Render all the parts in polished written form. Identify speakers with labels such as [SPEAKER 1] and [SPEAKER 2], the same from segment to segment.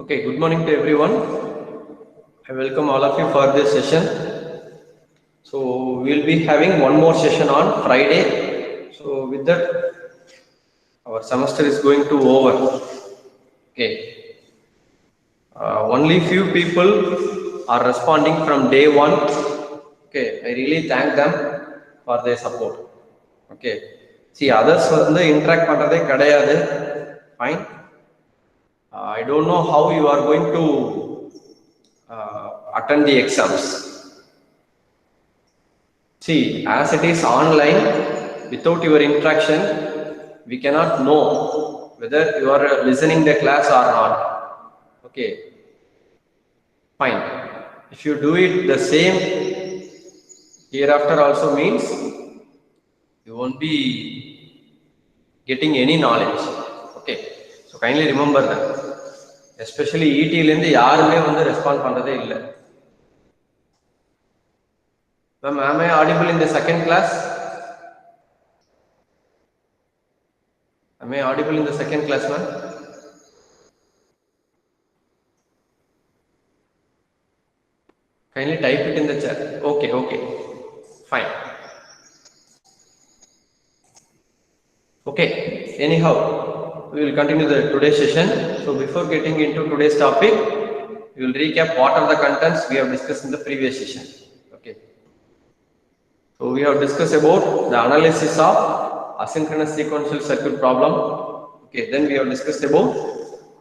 [SPEAKER 1] Okay, good morning to everyone. I welcome all of you for this session. So we'll be having one more session on Friday. So with that, our semester is going to over. Okay. Only few people are responding from day one. Okay, I really thank them for their support. Okay. See, others வந்து interact பண்றதே கிடையாது. Fine. I don't know how you are going to attend the exams. See, as it is online, without your interaction, we cannot know whether you are listening the class or not. Okay, fine. If you do it the same hereafter also means you won't be getting any knowledge. Okay, so kindly remember that. Especially ET லேருந்து யாருமே வந்து respond பண்றதே இல்லை. Ma'am, am I audible in the second class? Am I audible in the second class, ma'am? Kindly type it in the chat. Okay, fine. Okay, anyhow, we will continue the today's session. So before getting into today's topic, we will recap what are the contents we have discussed in the previous session. Okay. So we have discussed about the analysis of asynchronous sequential circuit problem. Okay, then we have discussed about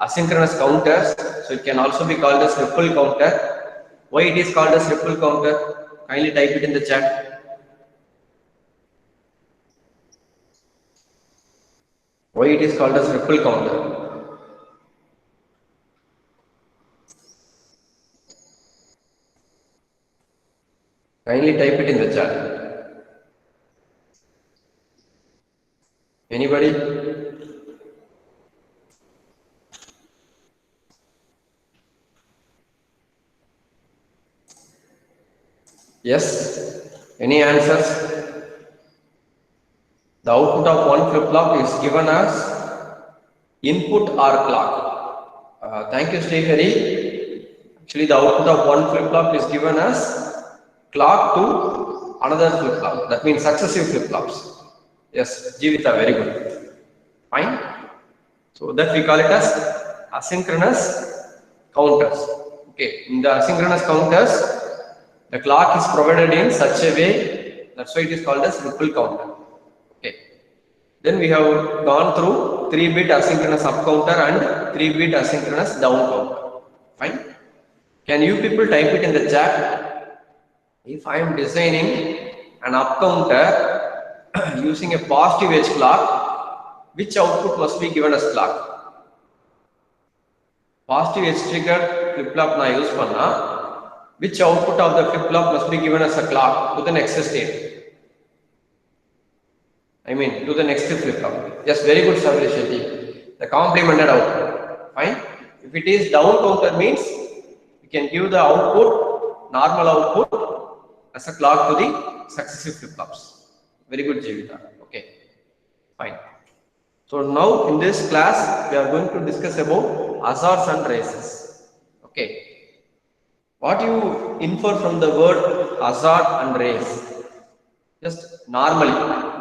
[SPEAKER 1] asynchronous counters. So it can also be called as ripple counter. Why it is called as ripple counter? Kindly type it in the chat. Why it is called as ripple counter? Kindly type it in the chat. Anybody? Yes? Any answers? The output of one flip-flop is given as input or clock. Thank you, Srihari. Actually, the output of one flip-flop is given as clock to another flip-flop. That means successive flip-flops. Yes, Jivita, very good. Fine. So that we call it as asynchronous counters. Okay, in the asynchronous counters, the clock is provided in such a way, that's why it is called as ripple counter. Okay. Then we have gone through 3-bit asynchronous up counter and 3-bit asynchronous down counter. Fine. Can you people type it in the chat? If I am designing an up counter using a positive edge clock, which output must be given as clock? Positive edge trigger flip-flop na use panna, which output of the flip-flop must be given as a clock to the next state? I mean, to the next flip-flop. Yes, very good, Sabri Shetty. The complemented output. Fine. If it is down counter means we can give the output, normal output, as a clock to the successive flip-flops. Very good, Jivita. Okay. Fine. So now in this class, we are going to discuss about hazards and races. Okay. What you infer from the word hazard and race? Just normally.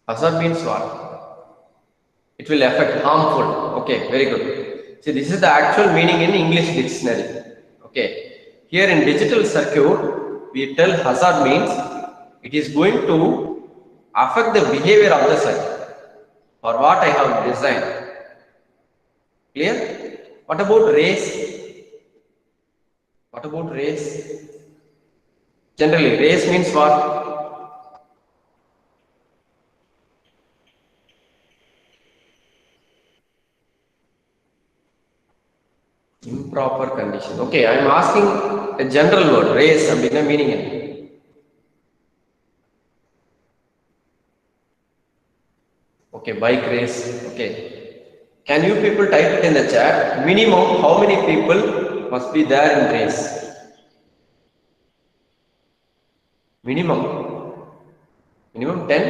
[SPEAKER 1] Hazard means what? It will affect, harmful. Okay, very good. See, this is the actual meaning in English dictionary. Okay. Here in digital circuit, we tell hazard means it is going to affect the behavior of the circuit for what I have designed. Clear? What about race? What about race? Generally, race means what? Improper condition. Okay, I am asking a general word. Race, I mean, meaning it. Okay, bike race. Okay. Can you people type it in the chat? Minimum, how many people must be there in race? Minimum 10,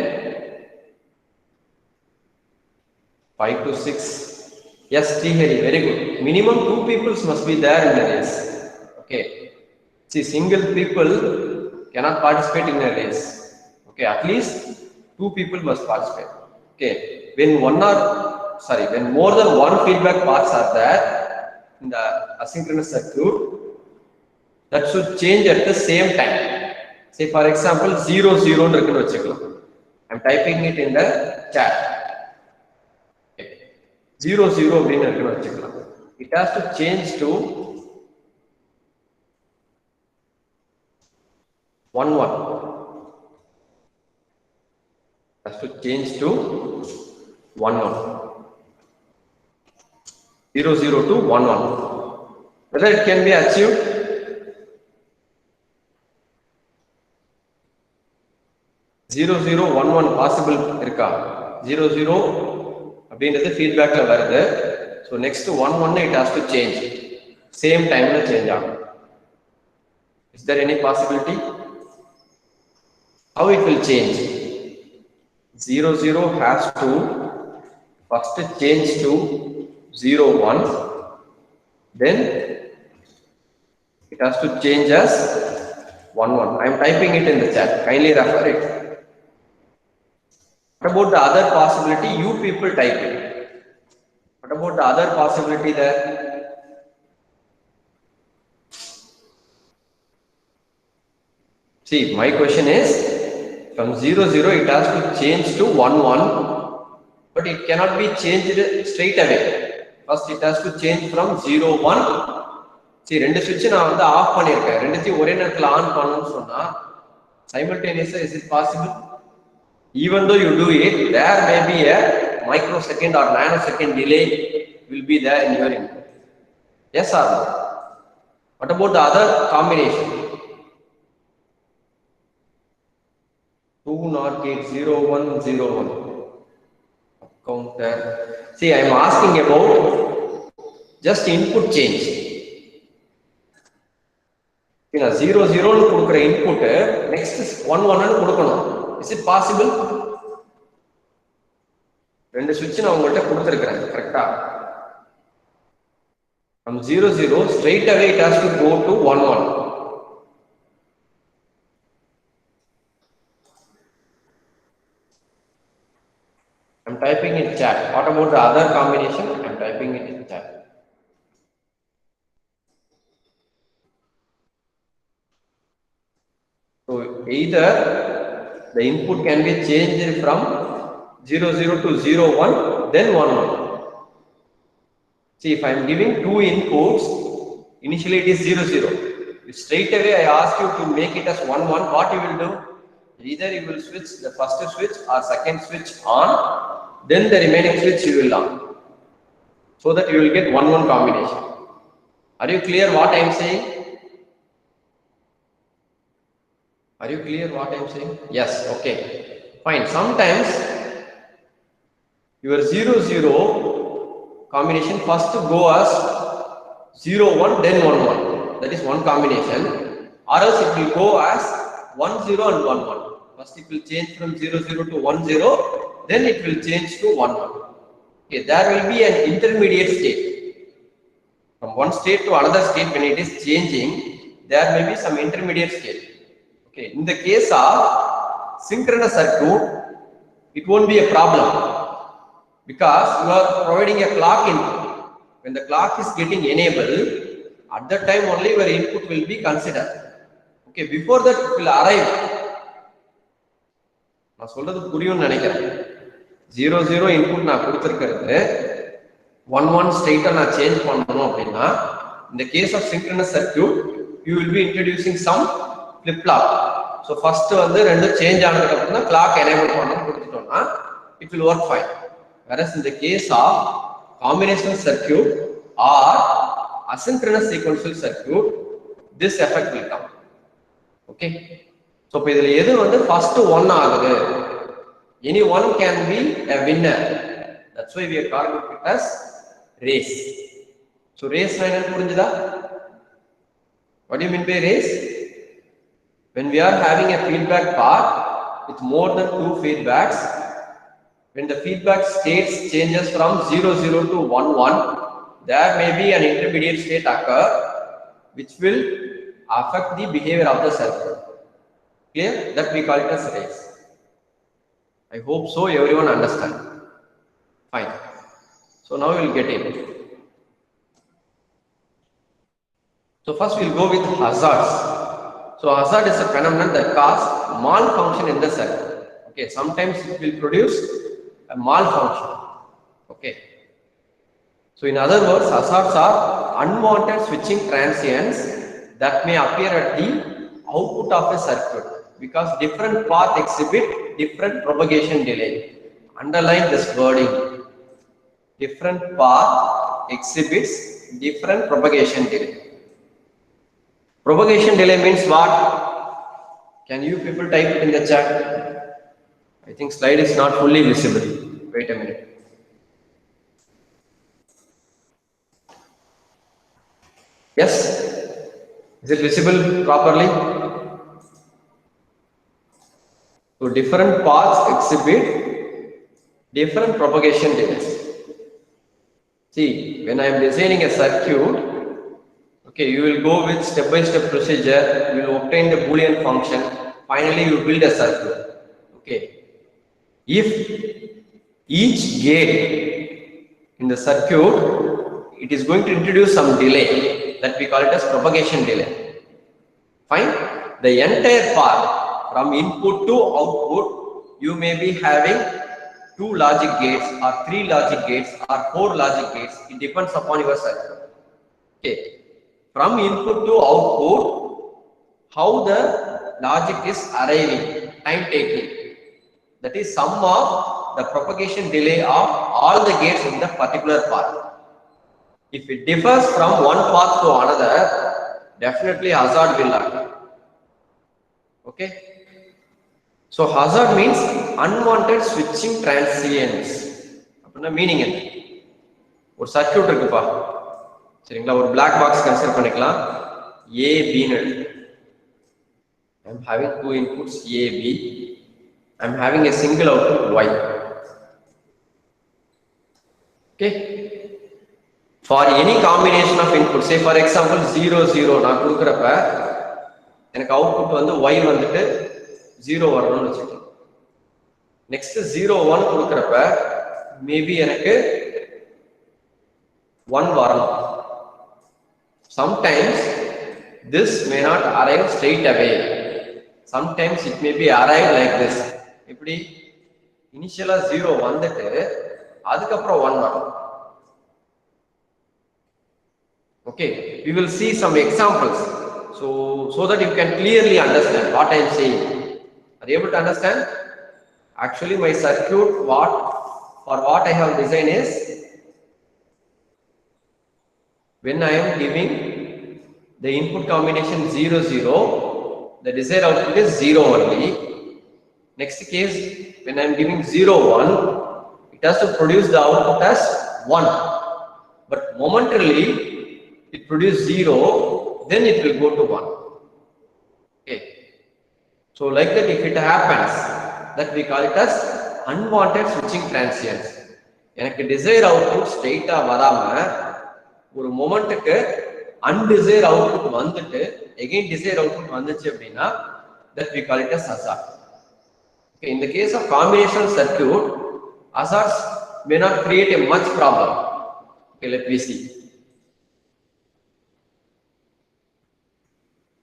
[SPEAKER 1] 5 to 6. Yes, Srihari, very good. Minimum 2 people must be there in the race. Okay. See, single people cannot participate in a race. Okay, at least 2 people must participate. Okay, when when more than one feedback paths are there in the asynchronous circuit, that should change at the same time. Say for example 0 0 இருக்குன்னு வெச்சுக்கலாம். I'm typing it in the chat. Okay. 0 0 அப்படின்னு இருக்குன்னு வெச்சுக்கலாம். It has to change to 1 1. Has to change to 1 1. 0 0 to 1 1. Whether it can be achieved? Zero zero one one possible irka. 0 0 அப்படின்றது feedbackல வருது. So next 1 1 it has to change. Same time la change ஆகும். Is there any possibility? How it will change? 0 0 has to first change to 0 1, then it has to change as 1 1. I am typing it in the chat. Kindly refer it. What about the other possibility? You people type it. What about the other possibility there? See, my question is from 0 0 it has to change to 1 1, but it cannot be changed straight away. First it has to change from 0 1. See, ரெண்டு switch நான் வந்து of பண்ணிருக்கேன். ரெண்டுத்தையும் ஒரே நேரத்துல on பண்ணனும்னு சொன்னா simultaneously is it possible? Even though you do it, there may be a microsecond or nanosecond delay will be there in your input. Yes or no? What about the other combination? 2 NOT gate 0 1 0 1. Counter. See, I am asking about just input change. You know, 0 0 னு கொடுக்கிற input next 1 1 னு கொடுக்கணும். Is it possible? ரெண்டு switch நான் உங்கள்ட்ட கொடுத்திருக்கேன் கரெக்ட்டா? From 0 0 straight away it has to go to 1 1. I'm typing in chat. What about the other combination? I'm typing it in chat. So either the input can be changed from 0 0 to 0 1, then 1 1. See, if I am giving two inputs, initially it is 0 0. If straight away I ask you to make it as 1 1, what you will do? Either you will switch the first switch or second switch on, then the remaining switch you will on, so that you will get 1 1 combination. Are you clear what I am saying? Are you clear what I am saying? Yes, okay. Fine. Sometimes your 0 0 combination first go as 0 1 then 1 1. That is one combination. Or else it will go as 1 0 and 1 1. First it will change from 0 0 to 1 0, then it will change to 1 1. Okay, there will be an intermediate state. From one state to another state, when it is changing, there may be some intermediate state. Okay, in the case of synchronous circuit, it won't be a problem because you are providing a clock input. When the clock is getting enabled, at that time only your input will be considered. Okay, before that it will arrive. நான் சொல்றது புரியும்னு நினைக்கிறேன். 0 0 input நான் கொடுத்திருக்கிறது 1 1 straight நான் change பண்ணனும் அப்படினா, in the case of synchronous circuit, you will be introducing some flip flop. So first வந்து ரெண்டு change ஆனதுக்கு அப்புறம் தான் clock enable பண்ணனும் கொடுத்துட்டோம்னா it will work fine. Whereas in the case of combinational circuit or asynchronous sequential circuit, this effect will come. Okay. So இப்போ இதுல எது வந்து first 1 ஆகுது, any one can be a winner. That's why we are calling it as race. So race என்னன்னு புரிஞ்சுதா? What do you mean by race? When we are having a feedback path with more than 2 feedbacks, when the feedback states changes from 0 0 to 1 1, there may be an intermediate state occur which will affect the behavior of the circuit. Clear? That we call it as race. I hope so everyone understand. Fine. So now we will get in. So first we will go with hazards. So hazard is a phenomenon that causes malfunction in the circuit. Okay, sometimes it will produce a malfunction. Okay. So in other words, hazards are unwanted switching transients that may appear at the output of a circuit because different paths exhibit different propagation delay. Underline this wording. Different path exhibits different propagation delay. Propagation delay means what? Can you people type it in the chat? I think slide is not fully visible. Wait a minute. Yes? Is it visible properly? So different paths exhibit different propagation delays. See, when I am designing a circuit, okay, you will go with step-by-step procedure, you will obtain the Boolean function, finally you build a circuit. Okay. If each gate in the circuit, it is going to introduce some delay, that we call it as propagation delay. Fine. The entire path from input to output, you may be having 2 logic gates or 3 logic gates or 4 logic gates. It depends upon your circuit. Okay. From input to output, how the logic is arriving, time taking. That is sum of the propagation delay of all the gates in the particular path. If it differs from one path to another, definitely hazard will occur. Okay. So hazard means unwanted switching transients. Apna meaning enna? Or circuit irukku. சரிங்களா, ஒரு black box consider பண்ணிக்கலாம். A B னு எடுத்து I am having 2 inputs A B. I am having a single output Y. Okay. For any combination of inputs, say for example 0 0 நான் கொடுக்கறப்ப எனக்கு output வந்து Y வந்துட்டு 0 வரணும்னு வெச்சுக்கோங்க. நெக்ஸ்ட் 0 1 கொடுக்கறப்ப மேபி எனக்கு 1 வரணும். Sometimes this may not arrive straight away. Sometimes it may be arrive like this. இப்படி இனிஷியலா 0 வந்துட்டு அதுக்கு அப்புறம் 1 வரும். Okay, we will see some examples so that you can clearly understand what I am saying. Are you able to understand? Actually my circuit for what I have designed is, when I am giving the input combination 0 0, the desired output is 0 only. Next case, when I am giving 0 1, it has to produce the output as 1. But momentarily, it produces 0, then it will go to 1. Okay. So like that, if it happens, that we call it as unwanted switching transients. எனக்கு desired output straight வராம ஒரு மொமெண்ட்டுக்கு undesired output வந்துட்டு again desired output வந்துச்சு அப்படின்னா, that we call it as hazard. Okay, in the case of combinational circuit, hazards may not create a much problem. Okay, let me see.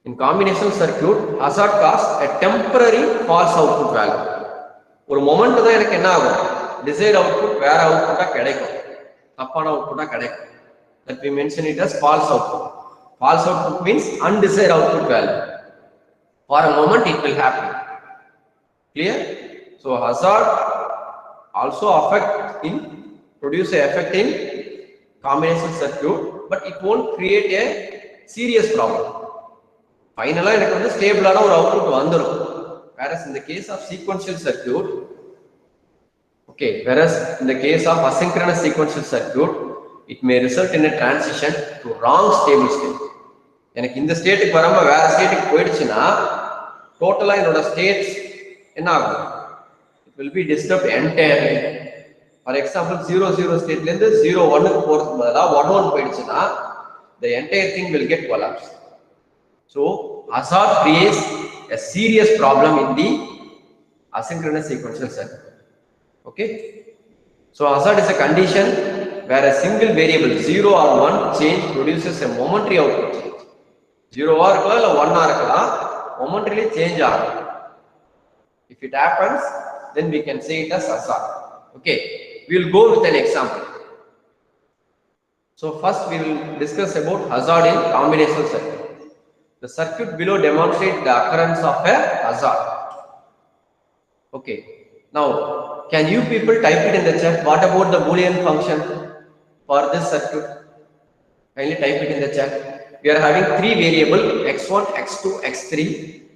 [SPEAKER 1] In combinational circuit, hazard causes a temporary false output value. ஒரு moment தான் எனக்கு என்ன ஆகும், desired output வேற அவுட்புட்டா கிடைக்கும், தப்பான அவுட்புட்டா கிடைக்கும். That we mention it as false output. False output means undesired output value. For a moment it will happen. Clear? So hazard also produce an effect in combination circuit, but it won't create a serious problem. Finally எனக்கு வந்து ஸ்டேபிளான ஒரு output வந்துரும். Whereas in the case of sequential circuit, okay, whereas in the case of asynchronous sequential circuit, it may result in a transition to wrong stable state. எனக்கு இந்த ஸ்டேட்டுக்கு வராம வேற ஸ்டேட்டுக்கு போயிடுச்சுன்னா டோட்டலா என்னோட ஸ்டேட்ஸ் என்ன ஆகும், will be disturbed entirely. For example, 0 state length 0 1 1 1 போயிடுச்சுனா the entire thing will get collapsed. So hazard creates a serious problem in the asynchronous sequential circuit. Okay, so hazard is a condition where a single variable 0 or 1 change produces a momentary output change. 0 ஆ இருக்கலாம் இல்ல 1 ஆ இருக்கலாம், momentarily change ஆகும். If it happens, then we can say it as hazard. Okay, we will go with an example. So first we will discuss about hazard in combinational circuit. The circuit below demonstrates the occurrence of a hazard. Okay, now can you people type it in the chat? What about the Boolean function for this circuit? Kindly type it in the chat. We are having three variables x1, x2, x3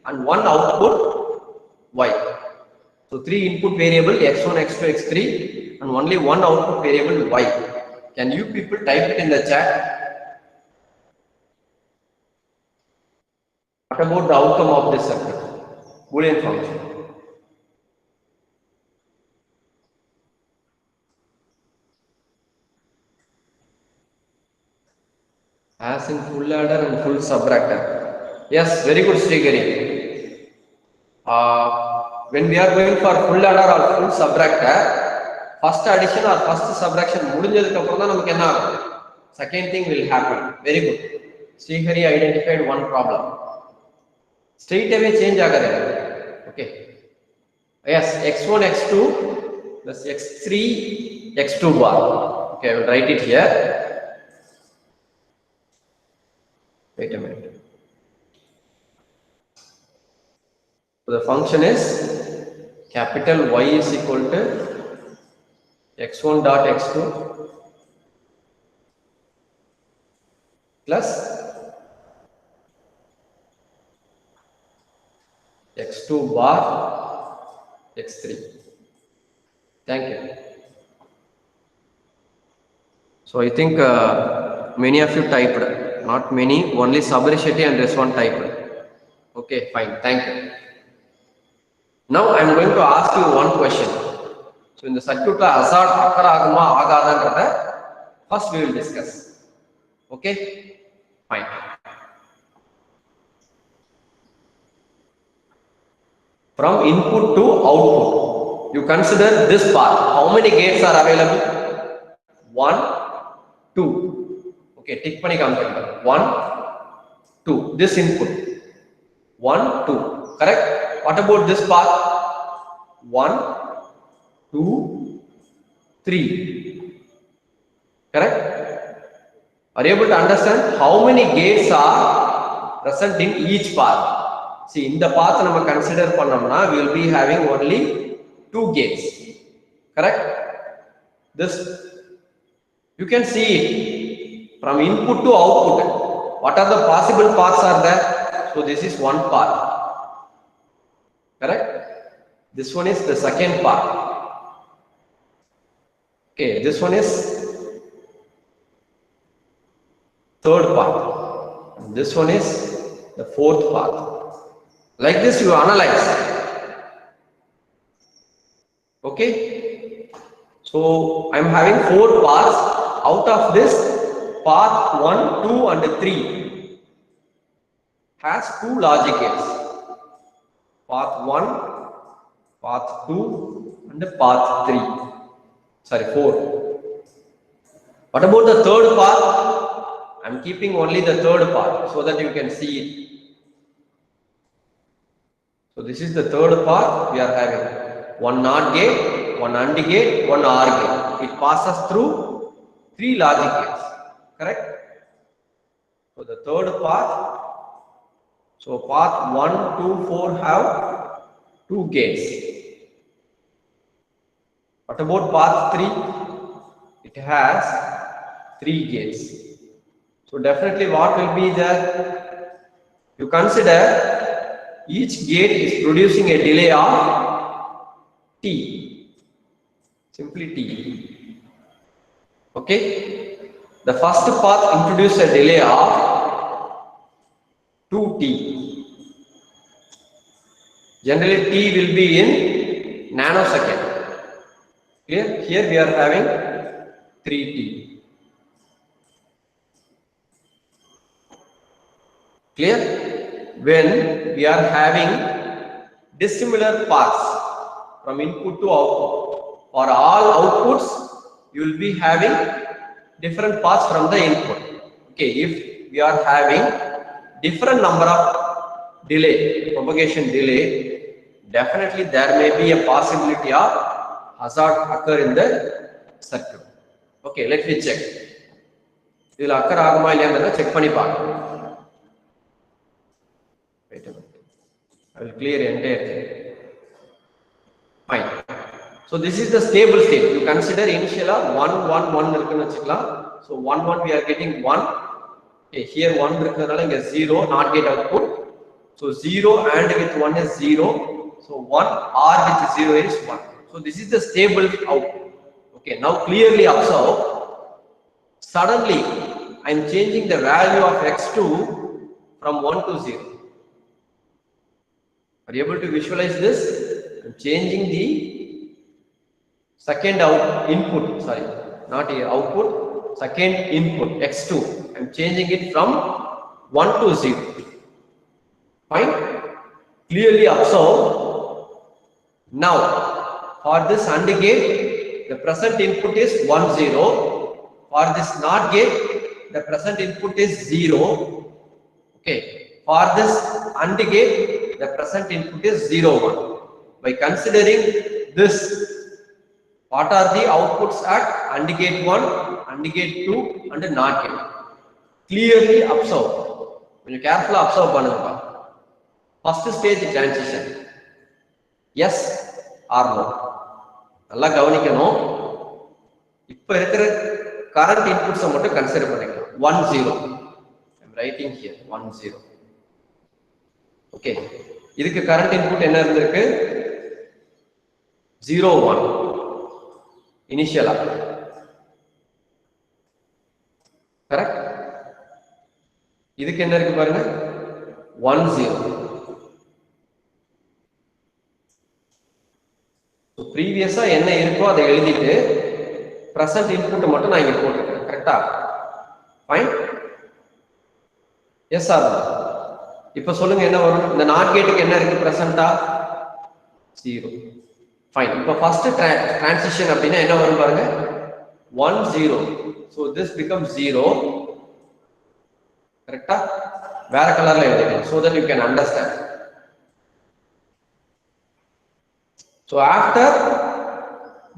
[SPEAKER 1] and one output y. So three input variable x1, x2, x3 and only one output variable y. Can you people type it in the chat? What about the outcome of this circuit? Boolean function. As in full adder and full subtractor. Yes, very good, Srigari. When we are going for full adder or full subtractor, first addition or first subtraction முடிஞ்சதுக்கு அப்புறம் தான் நமக்கு என்ன ஆகும்? Second thing will happen. Very good. Srihari identified one problem. Straight away change agade. Okay. Yes, x1, x2 plus x3, x2 bar. Okay, I will write it here. Wait a minute. So the function is capital Y is equal to x1 dot x2 plus x2 bar x3. Thank you. So I think many of you typed, not many, only Sabri Shetty and this one typed. Okay, fine, thank you. Now I am going to ask you one question. So in the circuit hazard occur aguma agadandradha first we will discuss. Okay, fine. From input to output, you consider this part. How many gates are available? 1, 2. Okay, tick pani kaamukanga. 1, 2. This input 1, 2. Correct? What about this part? 1, 2, 3. Correct? Are you able to understand how many gates are present in each path? See, in the path we consider pannamna, we will be having only 2 gates. Correct? This you can see it from input to output. What are the possible paths are there? So this is one path. Correct? This one is the second path. Okay, this one is third path. This one is the fourth path. Like this you analyze. Okay, so I am having 4 paths. Out of this, path 1, 2 and 3 has 2 logic gates. Path 1, path 2 and path 3. Sorry, 4. What about the third path? I am keeping only the third path so that you can see it. So this is the third path we are having. 1 NOT gate, 1 AND gate, 1 OR gate. It passes through 3 logic gates. Correct? So the third path. So path 1, 2, 4 have 2 gates. What about path 3? It has 3 gates. So definitely what will be there? You consider each gate is producing a delay of T. Simply T. Okay. The first path introduces a delay of 2T. Generally T will be in nanosecond. Clear? Here we are having 3t. Clear? When we are having dissimilar paths from input to output, for all outputs you will be having different paths from the input. Okay, if we are having different number of delay, propagation delay, definitely there may be a possibility of hazard occur in the circuit. Okay, let me check. This will occur aguma illaya check panni paakalaam. Wait a minute. I will clear entire thing. Fine. So this is the stable state. You consider initial 1 1 1 irukku vechikalam. So 1 1 we are getting 1. Okay, here 1 irukradala inga 0 not get output. So 0 and with 1 is 0. So 1 or with 0 is 1. So this is the stable output. Okay, now clearly observe. Suddenly I am changing the value of x2 from 1 to 0. Are you able to visualize this? I am changing the second input, sorry, not output, second input x2. I am changing it from 1 to 0. Fine. Clearly observe. Now, for this AND gate, the present input is 1 0. For this NOT gate, the present input is 0. Okay. For this AND gate, the present input is 0 1. By considering this, what are the outputs at AND gate 1, AND gate 2 and NOT gate? Clearly observe. When you carefully observe panunga. First stage transition. Yes or no? Alla gavanikkanum. Ipo irukra current inputs mattum consider pannikalam. 1 0. I am writing here 1 0. Okay. Idhukku current input enna irundhirukku? 0 1. Initial. Correct? Idhukku enna irukku parunga? 1 0. So previous enna irukko adha eludittu present input mattum na inga potukken. Correct? Fine? Yes or no? இப்ப சொல்லுங்க என்ன வரும்? இந்த NOT கேட்டுக்கு என்ன இருக்கு பிரசன்ட்டா? 0. Fine. இப்ப first transition அப்படினா என்ன வரும் பாருங்க? 1 0. So this becomes 0. கரெக்ட்டா? வேற கலர்ல எழுதிக்கலாம் so that you can understand. So after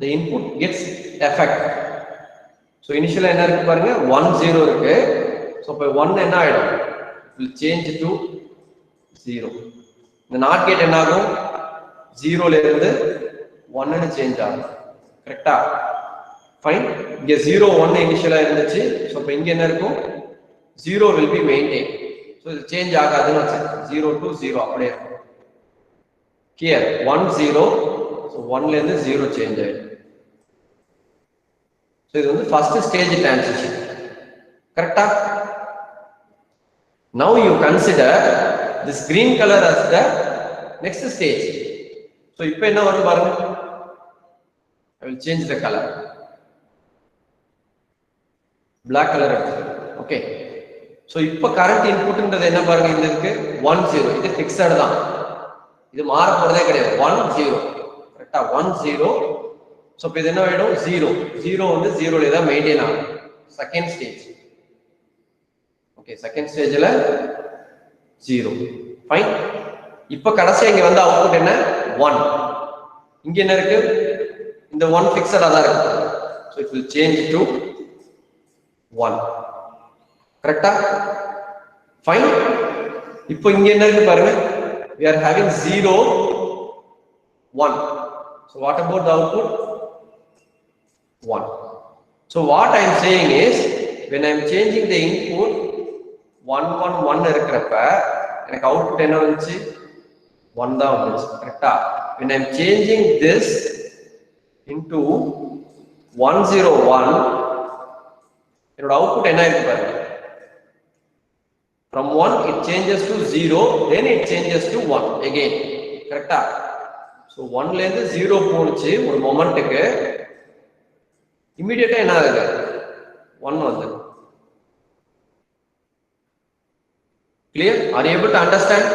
[SPEAKER 1] the input gets effect. So initially என்ன இருக்கு பாருங்க? 1 0 இருக்கு. So இப்ப 1 என்ன ஆயிடும்? It will change to 0. இந்த NOT கேட் என்ன ஆகும்? 0 ல இருந்து 1 ன்னு சேஞ்ச் ஆகும். கரெக்ட்டா? ஃபைன். இங்க 0 1 இனிஷியலா இருந்துச்சு. சோ இப்போ இங்க என்ன இருக்கும்? 0 will be maintained. சோ இது சேஞ்ச் ஆகாதுன்னு வச்சுக்கோங்க. 0 to 0 அப்படியே இருக்கும். Here 1 0. சோ 1 ல இருந்து 0 சேஞ்ச் ஆயிடும். சோ இது வந்து ஃபர்ஸ்ட் ஸ்டேஜ் டிரான்சிஷன். கரெக்ட்டா? Now you consider this green color as the next stage. So ipo enna varum parunga? I will change the color. Black color. Okay. So ipo current input endradhu enna parunga indha irukku 1 0. Idu fixed dhaan. Idu maara poradhe kediyadhu. 1 0. Correct ah? 1 0. So ipo idu enna aidum? 0. 0 வந்து 0 ல தான் maintain ஆகும். Second stage. Okay, second ஸ்டேஜ்ல 0. Fine. இப்போ கடைசியா இங்க வந்த output என்ன? 1. இங்க என்ன இருக்கு? இந்த 1 ஃபிக்ஸடா தான் இருக்கு. So it will change to 1. கரெக்ட்டா? ஃபைன். இப்போ இங்க என்ன இருக்கு பாருங்க? We are having 0 1. So what about the output? 1. So what I am saying is when I am changing the input 1 1 1 இருக்கிறப்ப எனக்கு அவுட்புட் என்ன வந்துச்சு? 1 தான் வந்துச்சு. கரெக்ட்டா? When I am changing this into 1 0 1 என்னோட அவுட்புட் என்ன இருக்கு பாருங்க. From 1 it changes to 0, then it changes to 1 again. கரெக்ட்டா? So ஸோ 1ல இருந்து 0 போனுச்சு ஒரு மொமெண்ட்டுக்கு, இமிடியேட்டா என்ன ஆகுது 1 வந்து. Clear? Are you able to understand?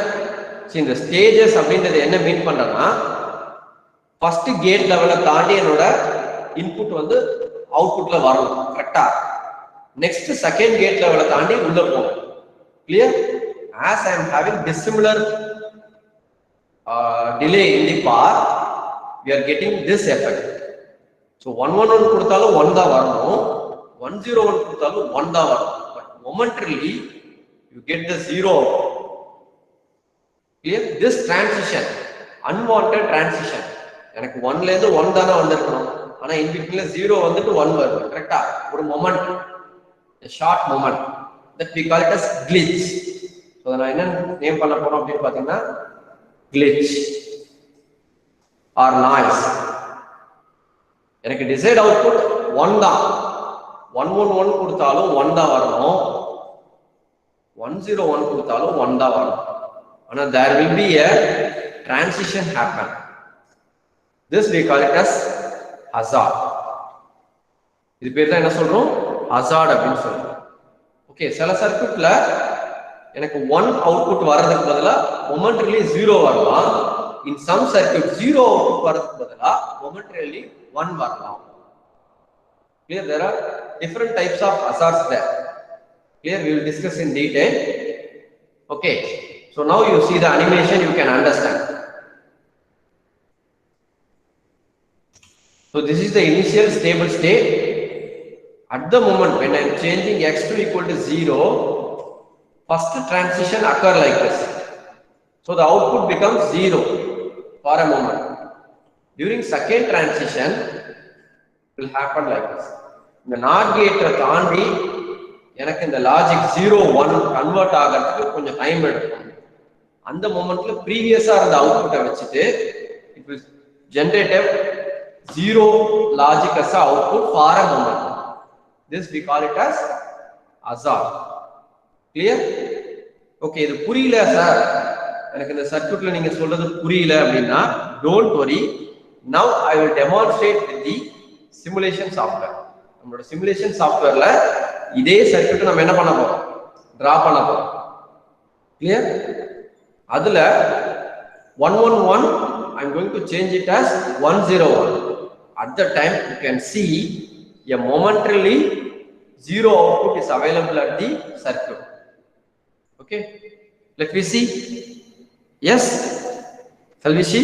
[SPEAKER 1] சரி, இந்த ஸ்டேஜஸ் அப்படின்றது என்ன மீன் பண்றேன்னா, ஃபர்ஸ்ட் கேட் லெவலை தாண்டி என்னோட இன்புட் வந்து அவுட்புட்ல வரணும் கரெக்டா. நெக்ஸ்ட் செகண்ட் கேட் லெவலை தாண்டி உள்ள போகணும். Clear? As I am having dissimilar delay in the path, we are getting this effect. So 111 கொடுத்தாலும் 1 தான் வரணும், 101 கொடுத்தாலும் 1 தான் வரணும். But momentarily you get the 0. Clear? This transition, unwanted transition, எனக்கு 1ல இருந்து 1 தானே வந்திருக்கணும், ஆனா in between 0 வந்துட்டு 1 வருது கரெக்டா. ஒரு moment, a short moment, that we call it as glitch. So நான் என்ன நேம் பண்ண போறோம் அப்படின்னு பாத்தீங்கன்னா glitch or noise. எனக்கு desired output 1 தான், 111 கொடுத்தாலும் 1 தான் வரணும், 101 கொடுத்தாலும் 1 தான் வரணும். ஆனா there will be a transition happen. This we call it as hazard. இது பேர் தான் என்ன சொல்றோம், hazard அப்படின்னு சொல்றோம். ஓகே, சில சர்க்யூட்ல எனக்கு 1 அவுட்புட் வர்றதுக்கு பதிலா momentarily 0 வரலாம். In some circuit 0 அவுட்புட் வர்றதுக்கு பதிலா momentarily 1 வரலாம். Clear? There are different types of hazards there. Clear? We will discuss in detail. Okay, so now you see the animation, you can understand. So this is the initial stable state. At the moment when I am changing x2 equal to 0, first transition occur like this. So the output becomes 0 for a moment. During second transition it will happen like this. இந்த NOT gate தாண்டி எனக்கு இந்த logic 0-1 convert ஆகிறதுக்கு கொஞ்சம் time எடுக்கும். அந்த மொமெண்ட்ல ப்ரீவியஸா இருந்த அவுட்புட்டை வச்சுட்டு it will generate a 0 logic as a output for a moment. This we call it as hazard. Clear? Okay, இது புரியல சார், எனக்கு இந்த சர்க்யூட்ல நீங்க சொல்றது புரியல அப்படின்னா don't worry. Now I will demonstrate with the simulation software. நம்மளோட சிமுலேஷன் சாஃப்ட்வேர்ல இதே சர்க்யூட் நம்ம என்ன பண்ண போறோம், டிரா பண்ண போறோம். கிளியர்? அதுல 111 I am going to change it as 101. At the time you can see a momentarily 0 output is available at the circuit. Okay, let me see. Yes, shall we see?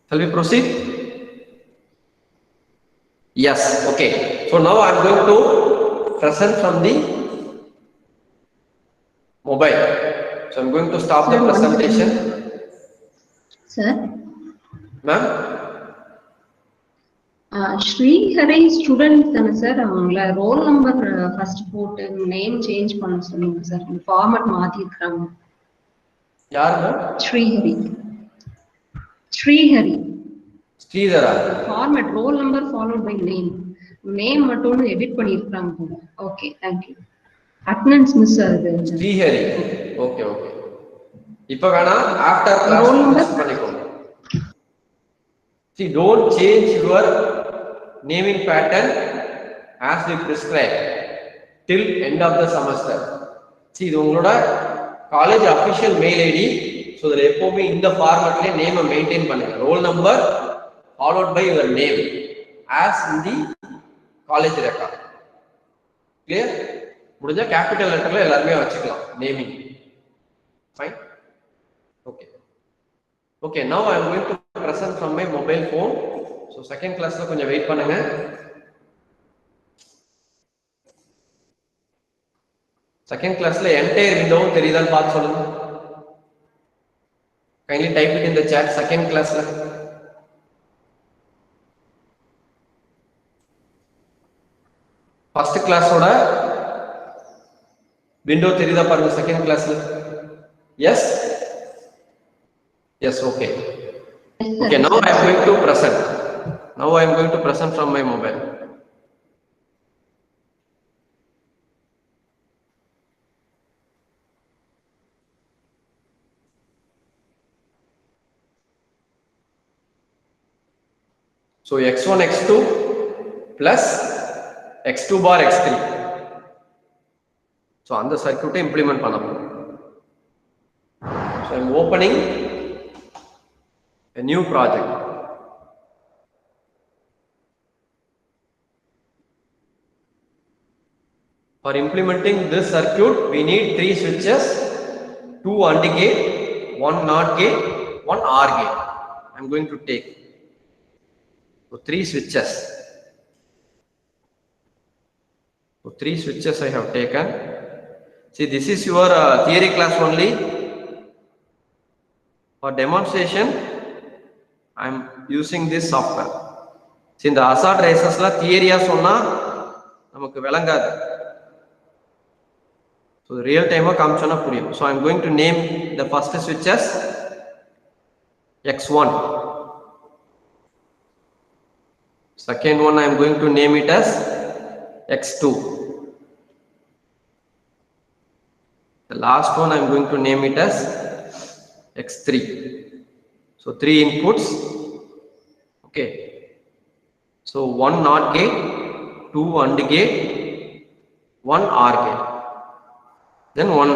[SPEAKER 1] Shall we proceed? Yes. Okay, so now I am going to present from the mobile. So I am going to stop the presentation.
[SPEAKER 2] Sir,
[SPEAKER 1] ma'am,
[SPEAKER 2] Sri Hari student தானே sir, அவங்கள roll number first போட்டு name change பண்ண சொல்லுங்க sir, format மாத்தி இருக்காங்க.
[SPEAKER 1] யார் ma'am?
[SPEAKER 2] Srihari. Srihari.
[SPEAKER 1] Sridhara.
[SPEAKER 2] Format roll number followed by name மட்டும் edit பண்ணிருக்காங்க போல. Okay, thank you. Attendance miss ஆகுது.
[SPEAKER 1] ஸ்ரீஹரி. ஓகே ஓகே, இப்போ வேணா ஆஃப்டர் கிளாஸ் மிஸ் பண்ணிக்கோங்க. See, don't change your naming pattern as we prescribe till end of the semester. See, இது உங்களோட college official mail ID. So இதில் எப்போவுமே இந்த ஃபார்மேட்லேயே நேமை மெயின்டைன் பண்ணுங்க. Roll number followed by your name as in the college record. Clear? முடிஞ்சா capital லெட்டர்ல எல்லாருமே வச்சுக்கலாம் naming. Fine. Okay okay, now I am going to present from my mobile phone. So second class la konjam wait பண்ணுங்க. Second class la entire window தெரியுதான்னு பார்த்து சொல்லுங்க. Kindly type it in the chat. Second class la first class oda window தெரியுதா பாருங்க. second class la yes yes. Okay. Okay, now I am going to present. Now I am going to present from my mobile. So x1 x2 plus x2 bar x3. So on the circuit implement pannalam. So I am opening a new project. For implementing this circuit, we need 3 switches, 2 AND gate, 1 NOT gate, 1 OR gate. I am going to take. So 3 switches. So 3 switches I have taken. See, this is your theory class only. For demonstration, I am using this software. See, in the hazard races la theory sonna namakku velangadu. So the real time kaamchana puriyum. So I am going to name the first switch as x1. Second one I am going to name it as x2. The last one I am going to name it as x3. So 3 inputs. Okay. So 1 NOT gate, 2 AND gate, 1 OR gate. Then 1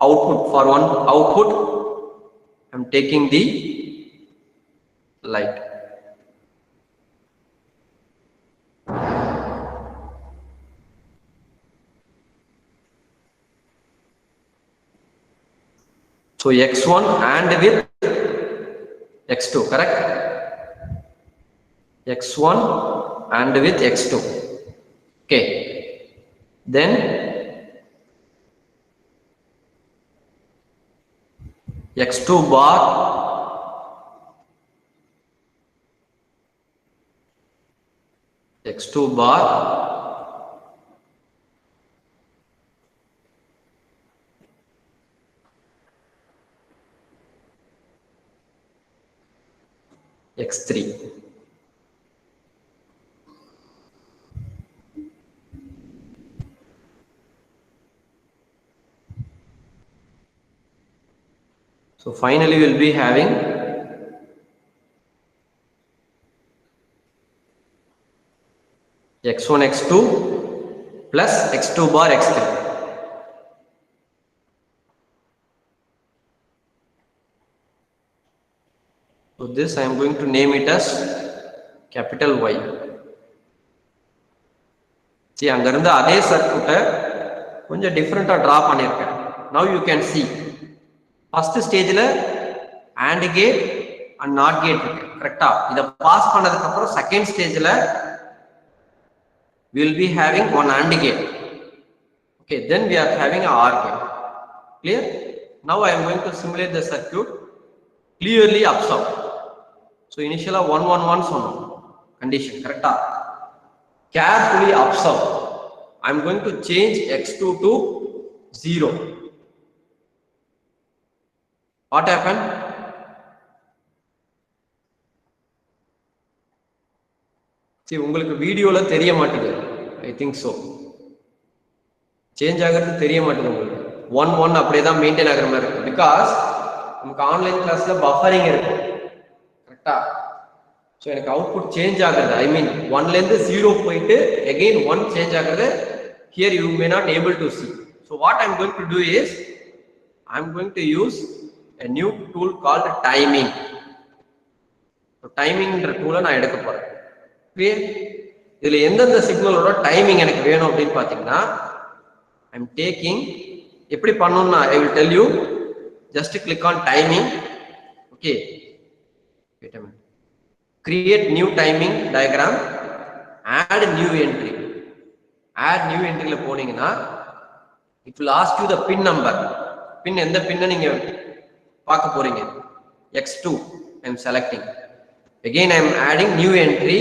[SPEAKER 1] output. For 1 output, I am taking the light. So x1 and with x2, correct? x1 and with x2. Okay. Then x2 bar x2 bar x3. So finally we will be having x1 x2 plus x2 bar x3. So this I am going to name it as capital Y. See, அங்க இருந்த அதே சர்க்யூட்டை கொஞ்சம் டிஃபரெண்டா draw பண்ணிருக்கேன். Now you can see first stageல AND gate and NOT gate இருக்கு, கரெக்ட்டா? இத pass பண்ணதுக்கு அப்புறம் செகண்ட் ஸ்டேஜ்ல we will be having one AND gate. Okay, then we are having a OR gate. Clear? Now I am going to simulate the circuit. Clearly observe. So initially 1 1 1 சொன்னோம் condition, correct? Carefully observe. I am going to change x2 to 0. What happened? See, உங்களுக்கு வீடியோல தெரிய மாட்டேங்குது. I think so. Change ஆகிறது தெரிய மாட்டேங்குது உங்களுக்கு. 1 1 அப்படியே தான் மெயின்டைன் ஆகுற மாதிரி இருக்கு. Because நமக்கு ஆன்லைன் கிளாஸ்ல பஃபரிங் இருக்கு. கரெக்ட்டா? So எனக்கு அவுட்புட் சேஞ்ச் ஆகுது. I mean 1 ல இருந்து 0 போயிட்டு again 1 சேஞ்ச் ஆகுது. Here you may not able to see. So what I am going to do is I am going to use a new tool called timing. So timing என்ற டூலை நான் எடுக்க போறேன். Clear? இதுல எந்தெந்த சிக்னலோட டைமிங் எனக்கு வேணும் அப்படின்னு பாத்தீங்கன்னா I am taking எப்படி பண்ணனும்னா I will tell you. Just click on timing. Okay. Wait a minute. Create new timing diagram. Add new entry. Add new entry ல போனீங்கன்னா it will ask you the pin number. Pin எந்த பின்ன நீங்க பார்க்க போறீங்க? x2 I am selecting. Again I am adding new entry,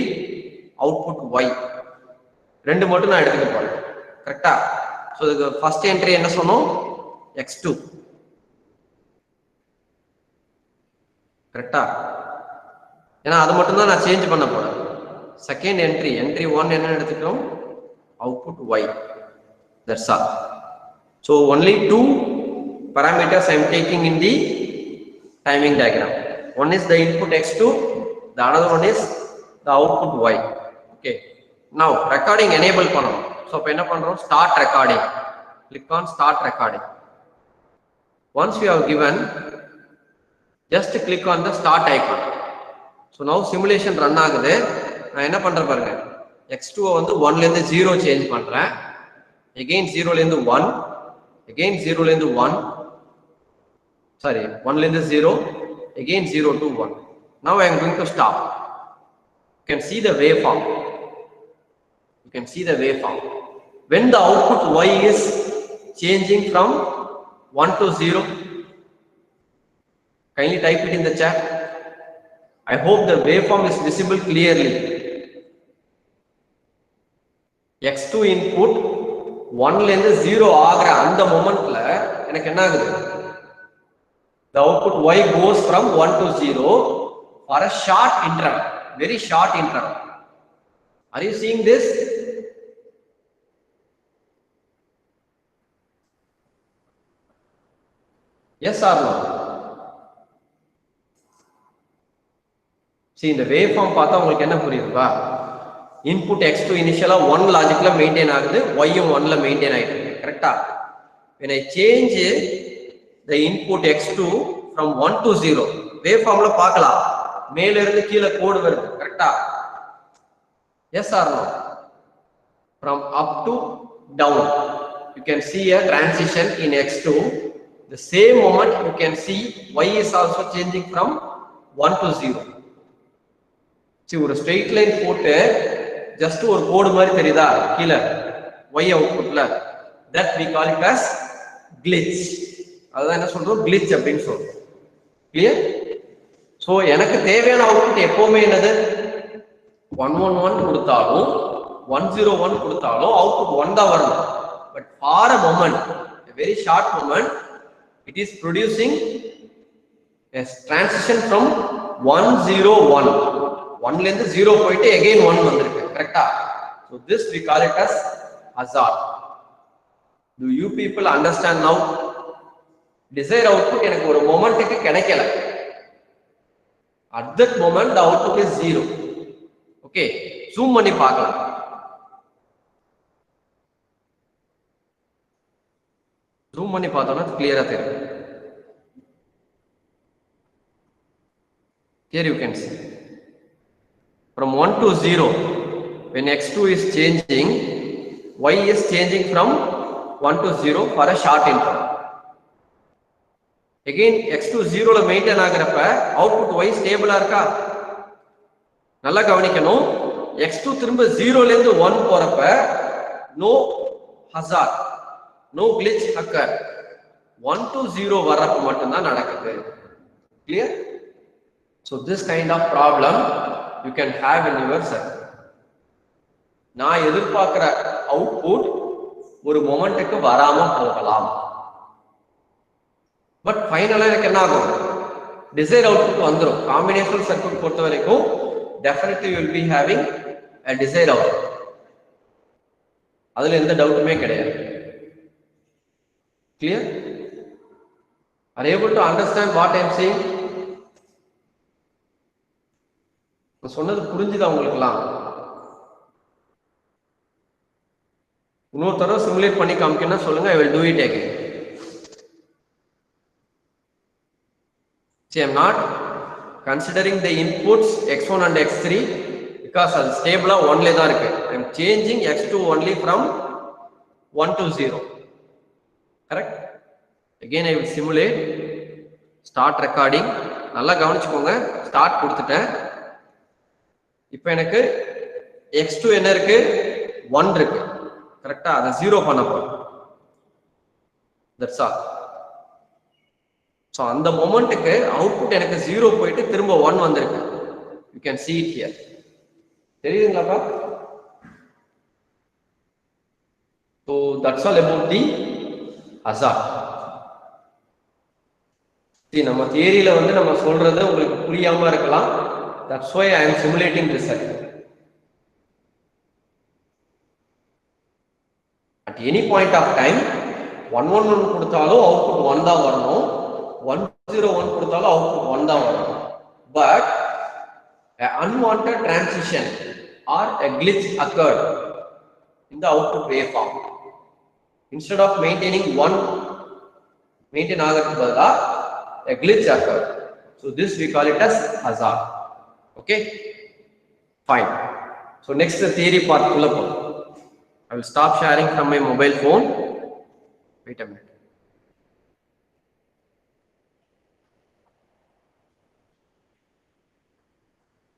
[SPEAKER 1] output y. ரெண்டு மட்டும் நான் எடுத்துக்க போறேன். கரெக்ட்டா? So the first entry என்ன சொன்னோம்? x2. கரெக்ட்டா? ஏன்னா அது மட்டும் தான் நான் சேஞ்ச் பண்ண போறேன். செகண்ட் entry 1 என்ன எடுத்துக்கிறோம்? output y. That's all. So only 2 parameters I am taking in the timing diagram. One is the input x2, the another one is the output y. Okay, now recording enable பண்ணனும். So இப்ப என்ன பண்றோம், start recording. Click on start recording. Once you have given, just click on the start icon. So now simulation run ஆகுது. நான் என்ன பண்றேன் பாருங்க, x2 வந்து 1 ல இருந்து 0 சேஞ்ச் பண்றேன், again 0 ல இருந்து 1, again 0 ல இருந்து 1, sorry 1 ல இருந்து 0, again 0 to 1. Now I am going to stop. You can see the waveform. You can see the waveform. When the output y is changing from 1 to 0, kindly type it in the chat. I hope the waveform is visible clearly. x2 input 1 ல இருந்து 0 ஆகுற அந்த மொமெண்ட்ல எனக்கு என்ன ஆகுது, the output y goes from 1 to 0 for a short interval, very short interval. Are you seeing this? Yes or no? See, இந்த waveform பார்த்தா உங்களுக்கு என்ன புரியுதுப்பா? Input x2 initially 1 logicல maintain ஆகுது, y யும் 1 ல maintain ஆயிட்டு இருக்கு, கரெக்ட்டா? When I change the input x2 from 1 to 0, waveformல பார்க்கலாம், மேல இருந்து கீழ கோடு வருது, கரெக்ட்டா? Yes or no? From up to down, you can see a transition in x2. The same moment you can see y is also changing from 1 to 0. See, ஒரு straight line போட்டு just ஒரு கோடு மாதிரி தெரியுதா கீழ y அவுட்புட்ல, that we call it as glitch. அதான் என்ன சொல்றோம், glitch அப்படின்னு சொல்றோம். கிளியர்? சோ எனக்கு தேவையான அவுட்புட் எப்பவுமே என்னது, 111 கொடுத்தாலும் 101 கொடுத்தாலும் அவுட்புட் 1 தான் வரணும். But for a moment, a very short moment, it is producing a transition from 101. 1 ல இருந்து 0 போயிட்டு again 1 வந்திருக்கு, கரெக்ட்டா? So this we call it as hazard. Do you people understand now? Desired output எனக்கு ஒரு மொமெண்ட்டுக்கு கிடைக்கல, at that moment the output is 0. Okay, zoom பண்ணி பார்க்கலாம். zoom பண்ணி பார்த்தோம்னா கிளியரா தெரியும். Here you can see from 1 to 0, when x2 is changing, y is changing from 1 to 0 for a short interval. Again x2 0 ல மெயின்டைன் ஆகறப்ப அவுட்புட் y ஸ்டேபிளா இருக்கா? நல்லா கவனிக்கணும். x2 திரும்ப 0 ல இருந்து 1 போறப்ப no hazard, no glitch occur. 1 to 0 வரப்ப மட்டும் தான் நடக்குது. Clear? So this kind of problem you can have in your circuit. நான் எதிர்பார்க்கிற அவுட்புட் ஒரு மொமெண்ட்டுக்கு வராம போகலாம், பட் ஃபைனலா எனக்கு என்ன ஆகும், டிசைர் அவுட்புட் வந்துரும். காம்பினேஷனல் சர்க்யூட் பொறுத்த வரைக்கும் definitely you will be having a desired output. அதுல எந்த டவுட்டுமே கிடையாது. Clear? Are you able to understand what I am saying? சொன்னது புரிஞ்சுதா உங்களுக்குலாம்? இன்னொரு தடவை சிமுலேட் பண்ணி காமிக்கணும்னா சொல்லுங்க, I will do it again. See, I am not considering the inputs x1 and x3 because அது ஸ்டேபிளா 1 ல தான் இருக்கு. I am changing x2 only from 1 to 0. Correct? Again I will simulate, start recording. நல்லா கவனிச்சுக்கோங்க, start கொடுத்துட்டேன். இப்போ எனக்கு x2 என்ன இருக்கு, 1 இருக்கு, கரெக்ட்டா? அதை 0 பண்ண போறேன். That's all. So அந்த மொமெண்ட்டுக்கு அவுட்புட் எனக்கு 0 போயிட்டு திரும்ப 1 வந்திருக்கு. You can see it here. தெரியுதுங்களாப்பா? So that's all about the hazard. See, நம்ம தியரியில வந்து நம்ம சொல்றது உங்களுக்கு புரியாம இருக்கலாம். That's why I am simulating this circuit. At any point of time 111 கொடுத்தாலும் அவுட்புட் 1 தான் வரணும், 101 கொடுத்தாலும் அவுட்புட் 1 தான் வரணும். But an unwanted transition or a glitch occurred in the output waveform. Instead of maintaining one maintain ஆகிறதுக்கு பதிலா a glitch occurred. So this we call it as hazard. Okay, fine. So next the theory part kulla po. I will stop sharing from my mobile phone. Wait a minute.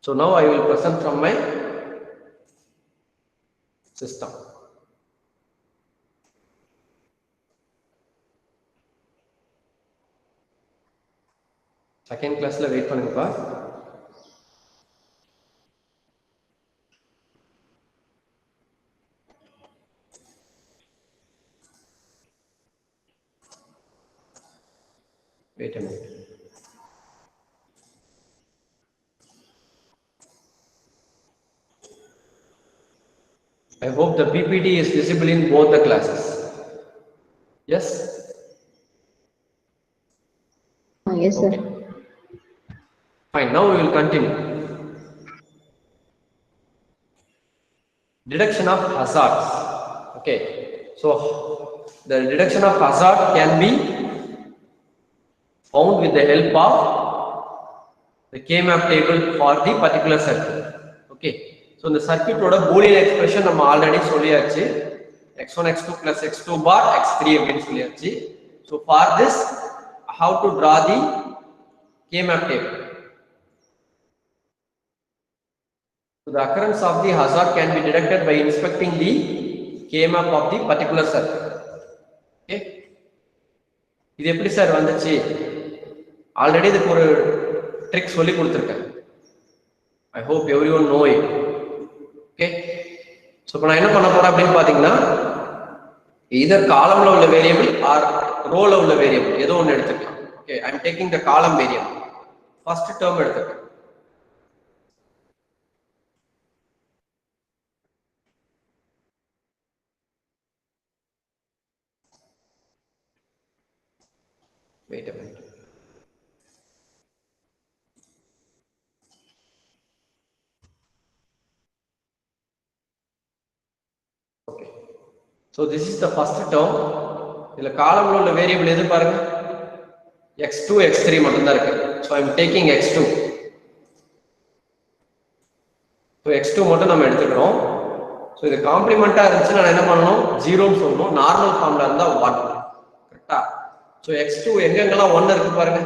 [SPEAKER 1] So now I will present from my system. Second class la wait பண்ணுங்க பா. Wait a minute. I hope the PPT is visible in both the classes. Yes?
[SPEAKER 2] Yes, sir.
[SPEAKER 1] Okay. Fine, now we will continue. Detection of hazards. Okay, so the detection of hazard can be found with the help of the K-map table for the particular circuit. Okay, so the circuit oda boolean expression நம்ம already சொல்லியாச்சு, x1 x2 plus x2 bar x3 அப்படின்னு சொல்லியாச்சு. So for this how to draw the K-map table. So the occurrence of the hazard can be detected by inspecting the K-map of the particular circuit. Okay, இது எப்படி sir வந்துச்சு? Already இதுக்கு ஒரு trick சொல்லி கொடுத்துருக்கேன். I hope everyone know it. Okay, so இப்போ நான் என்ன பண்ண போறேன் அப்படின்னு பாத்தீங்கன்னா, either column-ல உள்ள variable or row-ல உள்ள variable ஏதோ ஒன்று எடுத்துக்கலாம். Okay, I am taking the column variable. First term எடுத்துக்கலாம். Wait a minute. Okay, so this is the first term. இதுல column-ல உள்ள variable எது பாருங்க, x2 x3 மட்டும் தான் இருக்கு. So I am taking x2. So x2 மட்டும் நம்ம எடுத்துக்கிறோம். So இது காம்ப்ளிமெண்டா இருந்துச்சு, நான் என்ன பண்ணணும், 0 ன்னு சொல்லணும். நார்மல் ஃபார்ம்ல இருந்தா 1. கரெக்ட்டா? So x2 எங்கெங்கெல்லாம் 1 இருக்கு பாருங்க,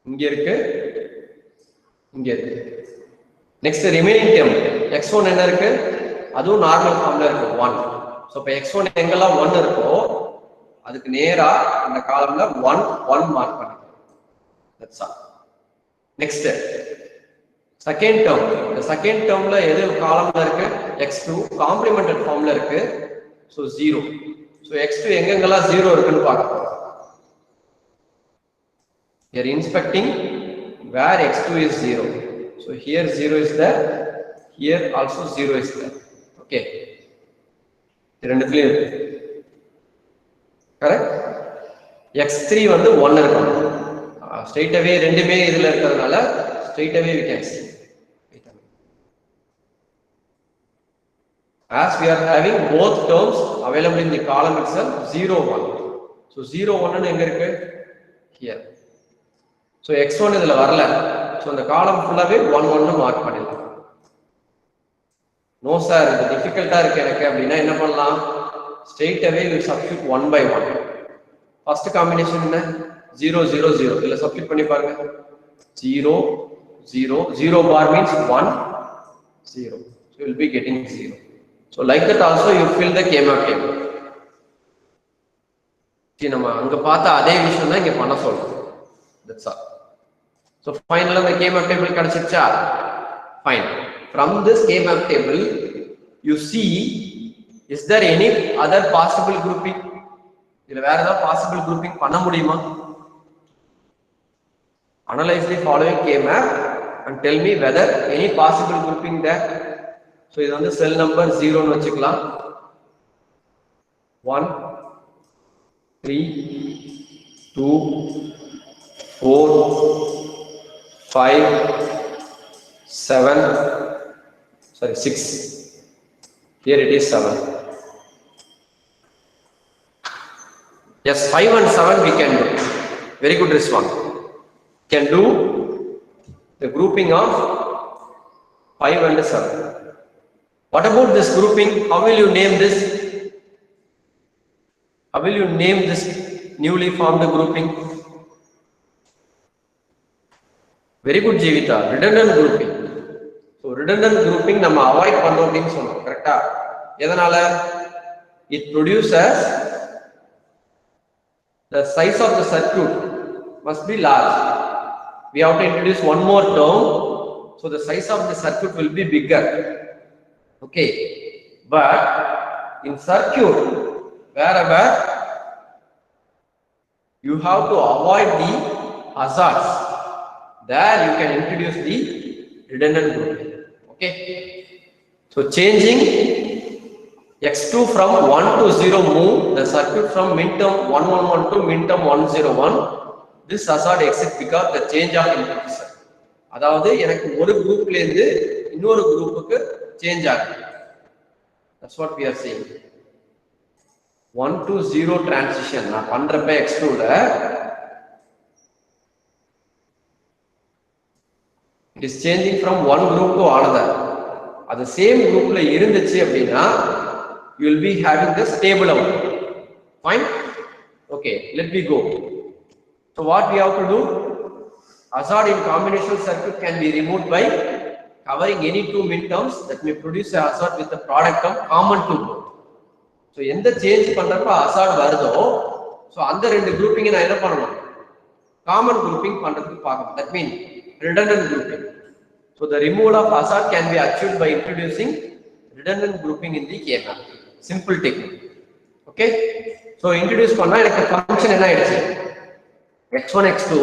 [SPEAKER 1] இங்க இருக்கு, இங்க இருக்கு. நெக்ஸ்ட் ரிமைனிங் டேர்ம் x1 என்ன இருக்கு, அதுவும் நார்மல் ஃபார்ம்ல இருக்கு 1. சோ இப்ப x1 எங்கெல்லாம் 1 இருக்கோ அதுக்கு நேரா இந்த காலம்ல 1 மார்க் பண்ணிக்கலாம். That's all. Next second term, இந்த செகண்ட் டேர்ம்ல எது காலம்ல இருக்கு, x2 காம்ப்ளிமெண்டட் ஃபார்ம்ல இருக்கு. சோ 0. சோ x2 எங்கெங்கெல்லாம் 0 இருக்குன்னு பார்க்க போறோம். Here inspecting where x2 is 0. So here 0 is there, here also 0 is there. Okay, ரெண்டுத்துலயும் இருக்கு. கரெக்ட்? x3 வந்து 1 இருக்கும். ஸ்ட்ரைட் அவே ரெண்டுமே இதுல இருக்கிறதுனால straight away we can see. As we are having both terms available in the column itself, 0 1. So 0 1 எங்க இருக்கு, here. So x1 இதுல வரல. So அந்த காலம் ஃபுல்லாவே 1 1 மார்க் பண்ணிடலாம். நோ சார் இது டிஃபிகல்ட்டா இருக்கு எனக்கு அப்படின்னா என்ன பண்ணலாம், straight away will substitute 1 by 1. First combination என்ன, 0 0 0. இதுல சப்ஸ்டிட்யூட் பண்ணி பாருங்க, 0 0 0 bar means 1 0. So you will be getting 0. So like that also you fill the K-map table. See நம்ம அங்க பார்த்த அதே விஷயம் தான் இங்க பண்ண சொல்றோம். That's all. So finally the K-map table கிடைச்சிருச்சா? Fine. From this K-map table you see, is there any other possible grouping? இதுல வேற ஏதாவது possible grouping பண்ண முடியுமா? Analyze the following K-map and tell me whether any possible grouping there. So இது வந்து cell number 0 ன்னு வச்சுக்கலாம். 1 3 2 4 5, 7, sorry 6. Here it is 7. Yes, 5 and 7 we can do. Very good response. Can do the grouping of 5 and 7. What about this grouping? How will you name this? How will you name this newly formed grouping? Very good, Jivita. Redundant grouping. So redundant grouping நம்ம avoid பண்ணோம் அப்படினு சொன்னோம். கரெக்ட்டா? எதனால? It produces the size of the circuit must be large. We have to introduce one more term, so the size of the circuit will be bigger. Okay, but in circuit, wherever you have to avoid the hazards, there you can introduce the redundant grouping. Okay, so changing x2 from 1 to 0 move the circuit from minterm 111 to minterm 101. This hazard exists because the change of input is. அதாவது எனக்கு ஒரு குரூப்ல இருந்து இன்னொரு குரூப்புக்கு change ஆகுது. That's what we are saying. 1 to 0 transition நான் பண்றப்ப x2 ல it is changing from one group to another. அது சேம் குரூப்ல இருந்துச்சு அப்படினா you will be having the stable output. Fine? Okay, let me go. So what we have to do? Hazard in combinational circuit can be removed by covering any two minterms that may produce a hazard with the product term common to both. So எந்த change பண்றப்ப hazard வருதோ so அந்த ரெண்டு grouping நான் என்ன பண்ணணும்? Common grouping பண்றதுக்கு பார்க்கணும். That means redundant grouping. So the removal of hazard can be achieved by introducing redundant grouping in the KML. Simple technique. Okay? So introduce பண்ணா எனக்கு ஃபங்க்ஷன் என்ன ஆயிடுச்சு? x1 x2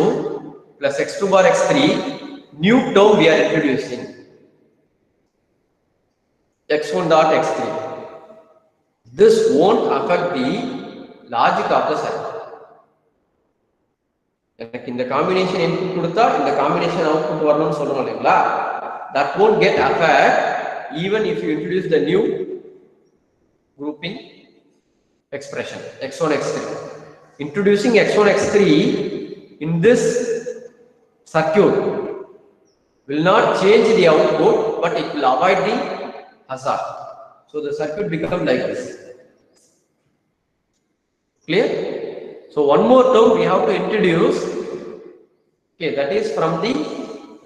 [SPEAKER 1] plus x2 bar x3 new term we are introducing x1 dot x3. This won't affect the logic of the circuit. எனக்கு இந்த combination input கொடுத்தா இந்த combination output வரணும்னு சொல்றோம் இல்லைங்களா? That won't get affect even if you introduce the new grouping expression x1 x3. Introducing x1 x3 in this circuit will not change the output, but it will avoid the hazard. So the circuit becomes like this. Clear? So one more term we have to introduce. Okay, that is from the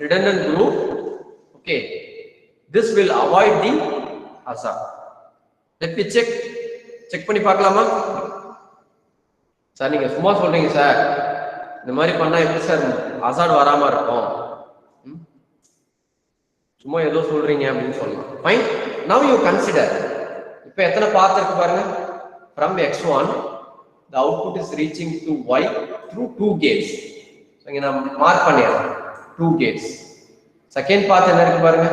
[SPEAKER 1] redundant group. Okay, this will avoid the hazard. Let me check. Check பண்ணி பார்க்கலாமா? Sir நீங்க சும்மா சொல்றீங்க sir. இந்த மாதிரி பண்ணா எப்படி sir hazard வராம இருக்கும்? சும்மா ஏதோ சொல்றீங்க அப்படினு சொல்லலாம். Fine. Now you consider. இப்போ எத்தனை பாத் இருக்கு பாருங்க. From x1 the output is reaching to y through two gates. So இங்க நான் mark பண்ணிறேன். Two gates. Second path என்ன இருக்கு பாருங்க.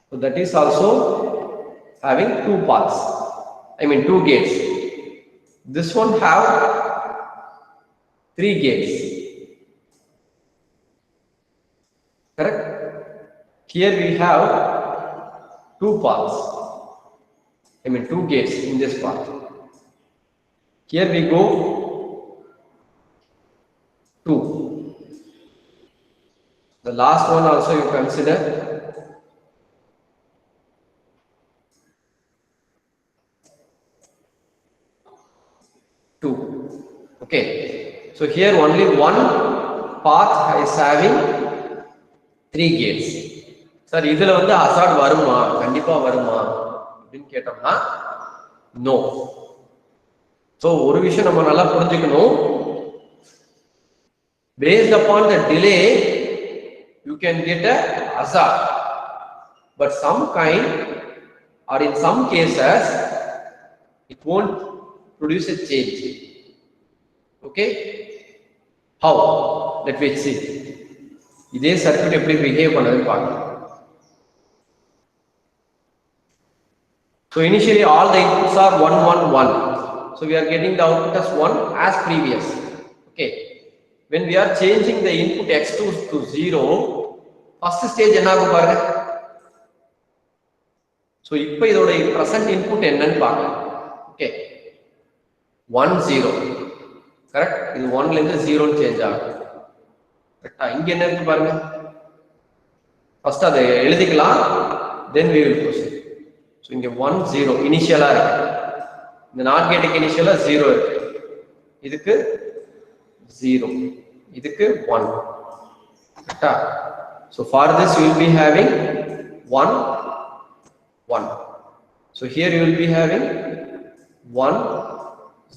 [SPEAKER 1] So that is also having two paths. I mean two gates. This one have three gates. Correct? Here we have two paths. I mean two gates in this path. Here we go 2. The last one also you consider. Okay, so here only one path is having 3 gates. Sir, இதுல வந்து hazard வருமா? கண்டிப்பா வருமா அப்படினு கேட்டோம்னா no. So ஒரு விஷயம் நம்ம நல்லா புரிஞ்சுக்கணும். Based upon the delay you can get a hazard, but some kind or in some cases it won't produce a change. Okay, how? Let me see. இதே சர்க்யூட் எப்படி பிஹேவ் பண்ணுதுன்னு பார்க்கலாம். So initially all the inputs are 1 1 1. So we are getting the output as 1 as previous. Okay, when we are changing the input x2 to 0, first stage என்ன ஆகும் பாருங்க. So இப்போ இதோட present input என்னன்னு பார்க்கலாம். Okay, 1 0, correct. இது 1 ல இருந்து 0 ன்னு சேஞ்ச் ஆகும். கரெக்ட்டா? இங்க என்ன இருக்கு பாருங்க. ஃபர்ஸ்ட் அதை எழுதிக்கலாம், then we will proceed. So இங்க 1 0 இனிஷியலா இருக்கு. இந்த நாட் கேட்டுக்கு இனிஷியலா 0 இருக்கு. இதுக்கு 0, இதுக்கு 1. கரெக்ட்டா? So for this you will be having 1 1. So here you will be having 1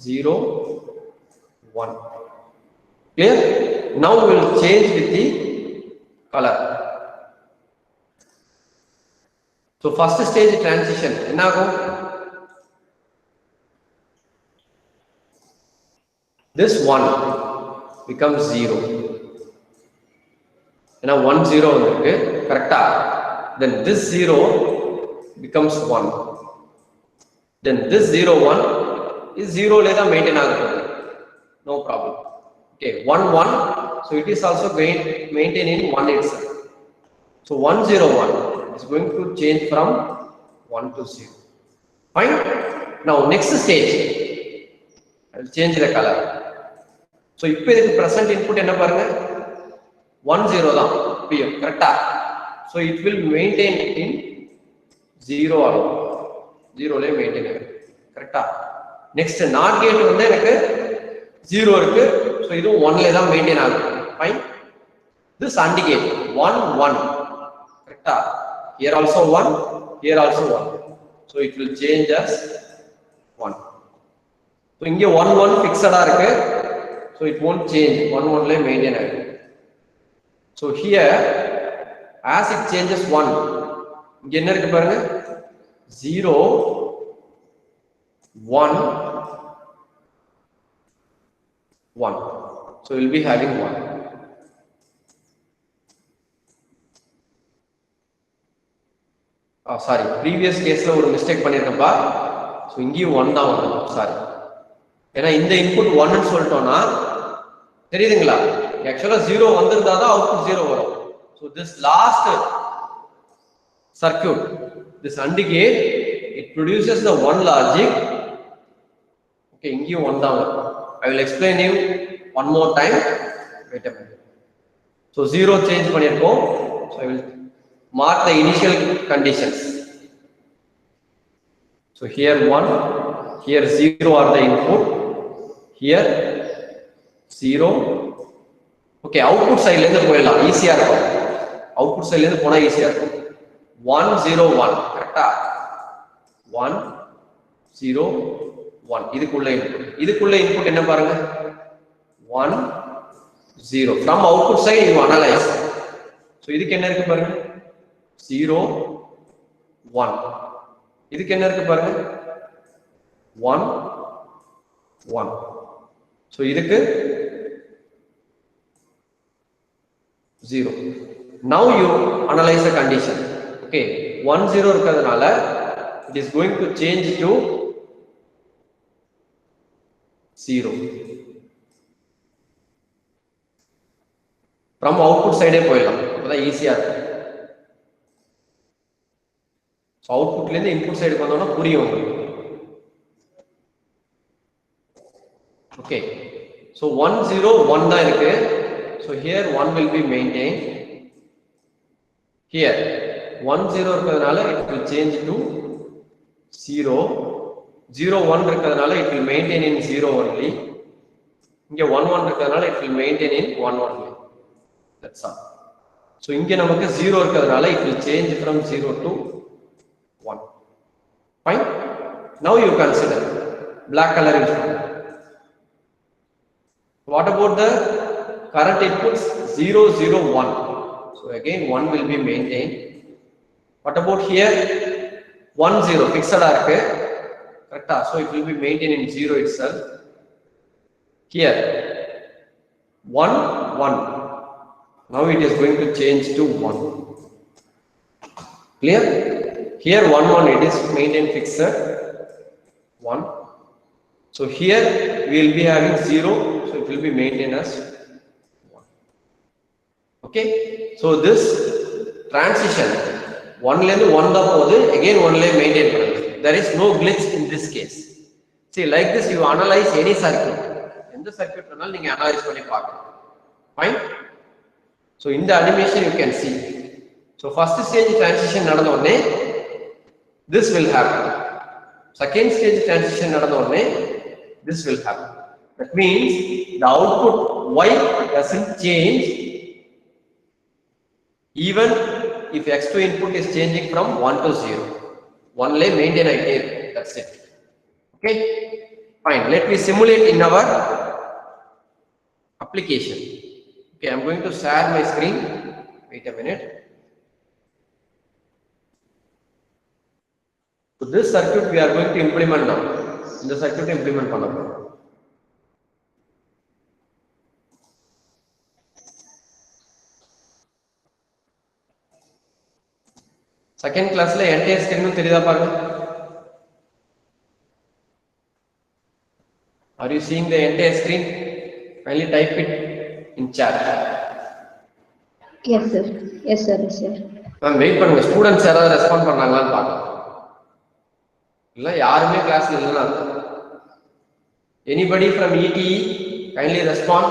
[SPEAKER 1] 0 1. Clear? Now we will change with the color. So first stage transition என்ன ஆகும்? This 1 becomes 0. ஏன்னா 1 0 வந்திருக்கு, கரெக்டா? Then this 0 becomes 1. Then this 0 1 is 0 ல தான் maintain ஆகுது. No problem. Okay, 1 1. So it is also going to maintain in 1 itself. So 1 0 1 is going to change from 1 to 0. Fine. Now next stage, I will change the color. So இப்போ இதுக்கு present input என்ன பாருங்க, 1 0 தான் PM, கரெக்டா? So it will maintain in 0 ஆகும், 0 ல maintain ஆகும், கரெக்டா? நெக்ஸ்ட் நாட் கேட் வந்து எனக்கு 0 இருக்கு, so இதுவும் 1 ல தான் மெயின்டைன் ஆகும். ஃபைன். This AND gate 1 1, கரெக்டா? Here also 1, here also 1. So it will change as 1. So இங்க 1 1 ஃபிக்ஸடா இருக்கு, so it won't change, 1 1 ல மெயின்டைன் ஆகும். So here as it changes 1, இங்க என்ன இருக்கு பாருங்க, 0 1 1. So we'll be having 1. Sorry, previous caseல ஒரு மிஸ்டேக் பண்ணிருக்கேன்ப்பா. So இங்கேயும் 1 தான் வரும், சாரி. ஏன்னா இந்த இன்புட் 1 ன்னு சொல்லிட்டோம்னா தெரியுதுங்களா, ஆக்சுவலா 0 வந்திருந்தா தான் அவுட்புட் 0 வரும். So this last circuit, this AND gate, it produces the 1 logic. Okay, இங்கேயும் 1 தான் வரும். I will explain you one more time. Wait a minute. So 0 change பண்ணிருக்கோம். So I will mark the initial conditions. So here 1, here 0 are the input, here 0. Okay, output side ல இருந்து போயிடலாம், ஈஸியா இருக்கும். Output சைடுல இருந்து போனா ஈஸியா இருக்கும். 1 0 1, கரெக்ட்டா? 1 0 1. இதுக்குள்ள இன்புட் என்ன பாருங்க, 1 0. From output side you analyze. So இதுக்கு என்ன இருக்கு பாருங்க, 0 1. இதுக்கு என்ன இருக்கு பாருங்க, 1 1. So இதுக்கு 0. Now you analyze the condition. Okay, 1 0 இருக்கிறதுனால it is going to change to 0. From output side போயிடலாம், அப்பதான் ஈஸியா இருக்கும். So output ல இருந்து input side வந்தோம்னா புரியும் உங்களுக்கு. Okay, so 1 0 1 தான் இருக்கு. So here 1 will be maintained. Here 1 0 இருக்கிறதுனால it will change to 0. 0 1 இருக்கிறதுனால it will maintain in 0 only. இங்க 1 1 இருக்கிறதுனால it will maintain in 1 only. That's all. So இங்க நமக்கு 0 இருக்கிறதுனால it will change from 0 to 1. Fine. Now you consider black color input. What about the current inputs? 0 0 1. So again 1 will be maintained. What about here? 1 0 fixed இருக்கு, கரெக்ட்டா? So it will be maintained in 0 itself. Here 1 1. Now it is going to change to 1. Clear? Here 1 1 it is maintained fixed 1. So here we will be having 0, so it will be maintained as Okay, so this transition one lane one the pose again one lane maintain. There is no glitch in this case. See, like this you analyze any circuit. In the circuit you analyze fine. So in the animation you can see. So first stage transition this will happen. Second stage transition this will happen. That means the output Y doesn't change even if X2 input is changing from 1 to 0. One lane maintain idea. That's it. Okay, fine. Let me simulate in our application. Okay, I'm going to share my screen. Wait a minute. So this circuit we are going to implement now. In the circuit implement panna. Second class le entire screen nu theriyada paaruங்க. Are you seeing the entire screen? Kindly type it in chat.
[SPEAKER 2] Yes sir. Yes sir. Yes sir.
[SPEAKER 1] Ma'am wait பண்ணுங்க. Students யாராவது respond பண்ணாங்களான்னு பார்க்கலாம். இல்ல யாருமே கிளாஸ்ல இல்லனா anybody from ETE kindly respond.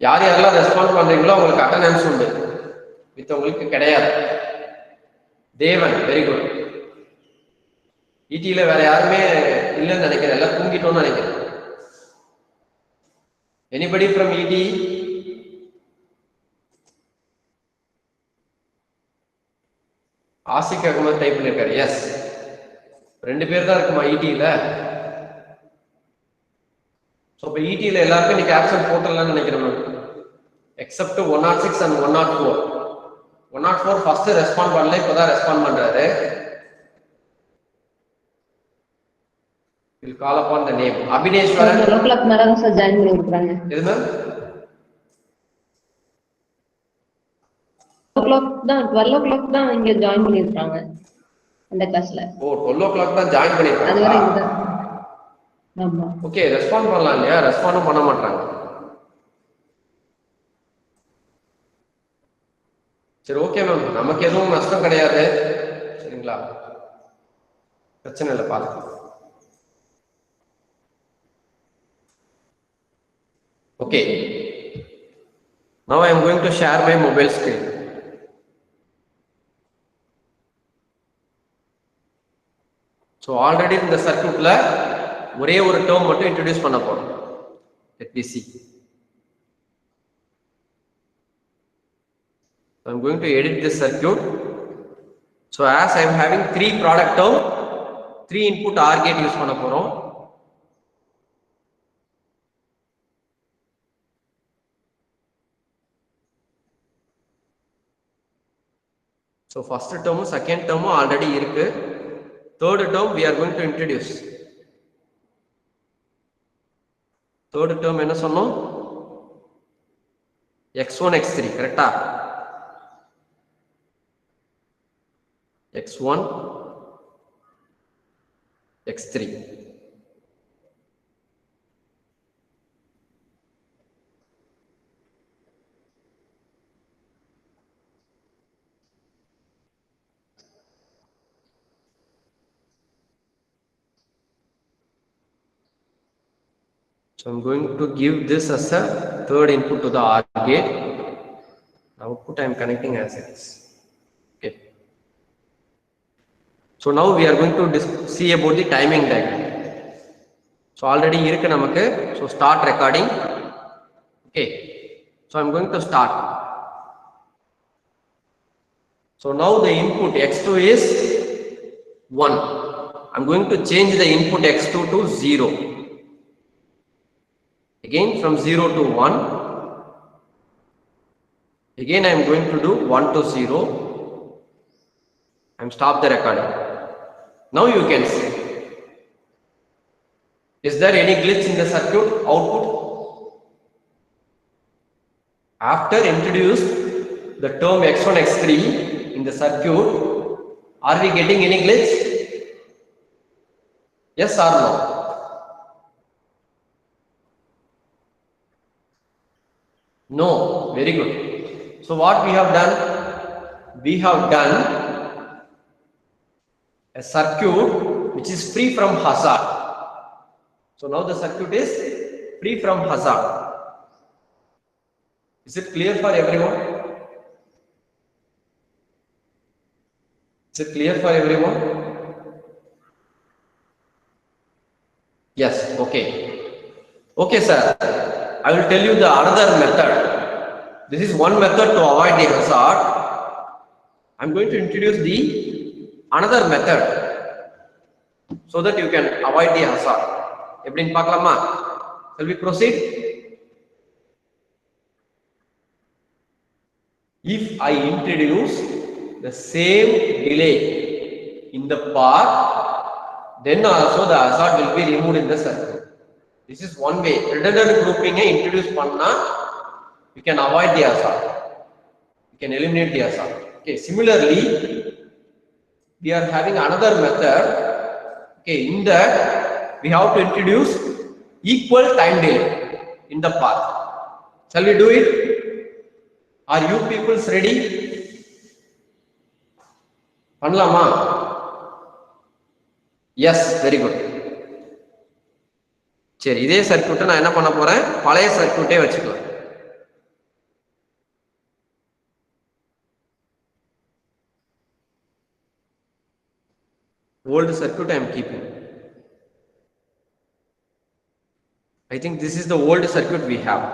[SPEAKER 1] யார் யாரெல்லாம் respond பண்றீங்களோ உங்களுக்கு அட்டெண்டன்ஸ் உண்டு. மித்தவங்களுக்கு கிடையாது. தேவன் வெரி குட். ETE ல வேற யாருமே இல்லன்னு நினைக்கிறேன். எல்லாம் தூங்கிட்டோம்னு நினைக்கிறேன். Anybody from ETE? Ashiq Ahmed type பண்ணிருக்காரு. எஸ், ரெண்டு பேர் தான் இருக்குமா ETE ல. ஸோ இப்போ ETE ல எல்லாருக்கும் இன்னைக்கு ஆப்சன்ட் போட்டலாம்னு நினைக்கிறேன். Accept 106 and 104. 104 ஃபர்ஸ்ட் ரெஸ்பாண்ட் பண்ணல, இப்போதான் ரெஸ்பாண்ட் பண்றாரு. We'll call upon the name. Abhineshwaran.
[SPEAKER 2] 12 o'clock மேல தான் சார் ஜாயின் பண்ணிருக்காங்க.
[SPEAKER 1] எது மேம்?
[SPEAKER 2] 12 o'clock தான் இங்க ஜாயின் பண்ணிருக்காங்க அந்த கிளாஸ்ல.
[SPEAKER 1] ஓ 12 o'clock தான் ஜாயின் பண்ணிருக்காங்க.
[SPEAKER 2] அது வரை இந்த ஆமா.
[SPEAKER 1] ஓகே, ரெஸ்பாண்ட் பண்ணலாம் இல்லையா? ரெஸ்பாண்டும் பண்ண மாட்டாங்க. சரி ஓகே மேம், நமக்கு எதுவும் நஷ்டம் கிடையாது. சரிங்களா, பிரச்சனை இல்லை, பார்த்துக்கலாம். Okay, now I am going to share my mobile screen. So already in the circuit la ஒரே ஒரு term மட்டும் introduce பண்ண போறோம். Let me see. So I am going to edit this circuit. So as I am having 3 product term, 3 input OR gate use பண்ண போறோம். So first term, second term already இருக்கு. Third term we are going to introduce. Third term என்ன சொன்னோம்? x1 x3 கரெக்ட்டா? x1 x3. So I'm going to give this as a third input to the OR gate. Output I am connecting as it is. Okay. So now we are going to see about the timing diagram. So already irukku namakku. So start recording. Okay. So I'm going to start. So now the input x2 is 1. I'm going to change the input x2 to 0. Again from 0 to 1. Again I am going to do 1 to 0. I am stop the recording. Now you can see. Is there any glitch in the circuit output? After introduce the term x1 x3 in the circuit, are we getting any glitch? Yes or no? No, very good. So what we have done? We have done a circuit which is free from hazard. So now the circuit is free from hazard. Is it clear for everyone? Is it clear for everyone? Yes, okay. Okay, sir. I will tell you the another method. This is one method to avoid the hazard. I am going to introduce the another method so that you can avoid the hazard. Eppadi paakalama? Shall we proceed? If I introduce the same delay in the path, then also the hazard will be removed in the circuit. This is one way. Redundant grouping introduce panna, we can avoid the hazard. We can eliminate the hazard. Okay. Similarly, we are having another method. Okay. In that, we have to introduce equal time delay in the path. Shall we do it? Are you peoples ready? Panlama? Yes, very good. சரி, இதே சர்க்யூட்டை நான் என்ன பண்ண போறேன்? பழைய சர்க்யூட்டே வச்சுக்கலாம். Old circuit I am keeping. I think this is the old circuit we have.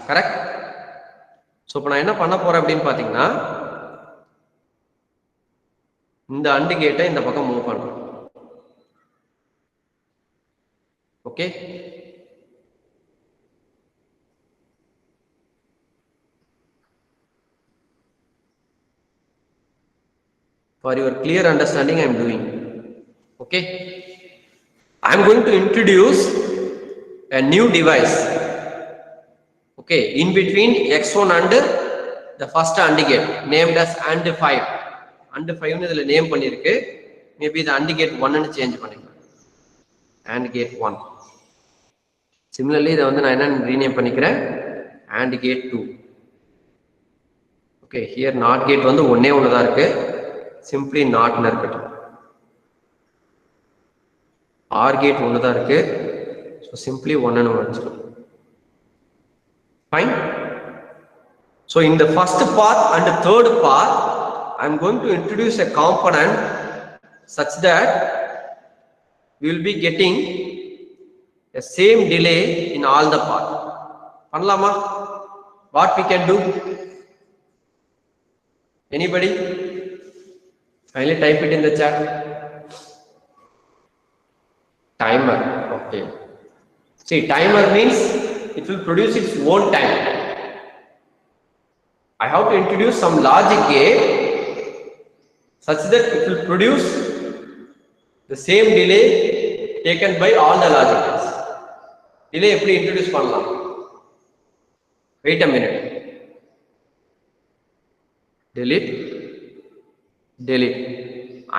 [SPEAKER 1] Correct? So இப்போ நான் என்ன பண்ண போறேன் அப்படின்னு பாத்தீங்கன்னா, இந்த AND கேட்டை இந்த பக்கம் மூவ் பண்றேன். Okay? For your clear understanding, I am doing. Okay? I am going to introduce a new device. Okay, in between X1 and the first AND gate, named as AND5. AND5 nu idhula name pannirukku. Maybe the AND gate 1 nu change panikalam. AND gate 1. Similarly, idha vandu na enna rename panikren? AND gate 2. Okay, here NOT gate vandu onne da irukku. Simply not nerved. OR gate one da irukku, so simply one nu vechukkom. Fine. So in the first path and the third path, I am going to introduce a component such that we will be getting the same delay in all the path. Panlama? What we can do? Anybody? Kindly type it in the chat. Timer. Okay. See, timer means it will produce its own time. I have to introduce some logic gate such that it will produce the same delay taken by all the logic gates. Delay eppadi introduce pannalam? Wait a minute. Delete. Delete.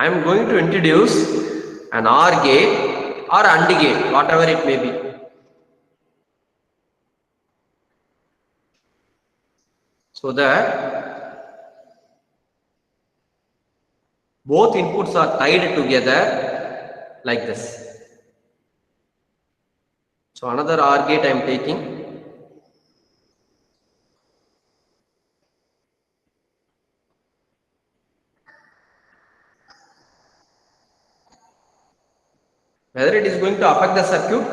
[SPEAKER 1] I am going to introduce an OR gate or AND gate, whatever it may be. So that both inputs are tied together like this. So another OR gate I am taking. Whether it is going to affect the circuit?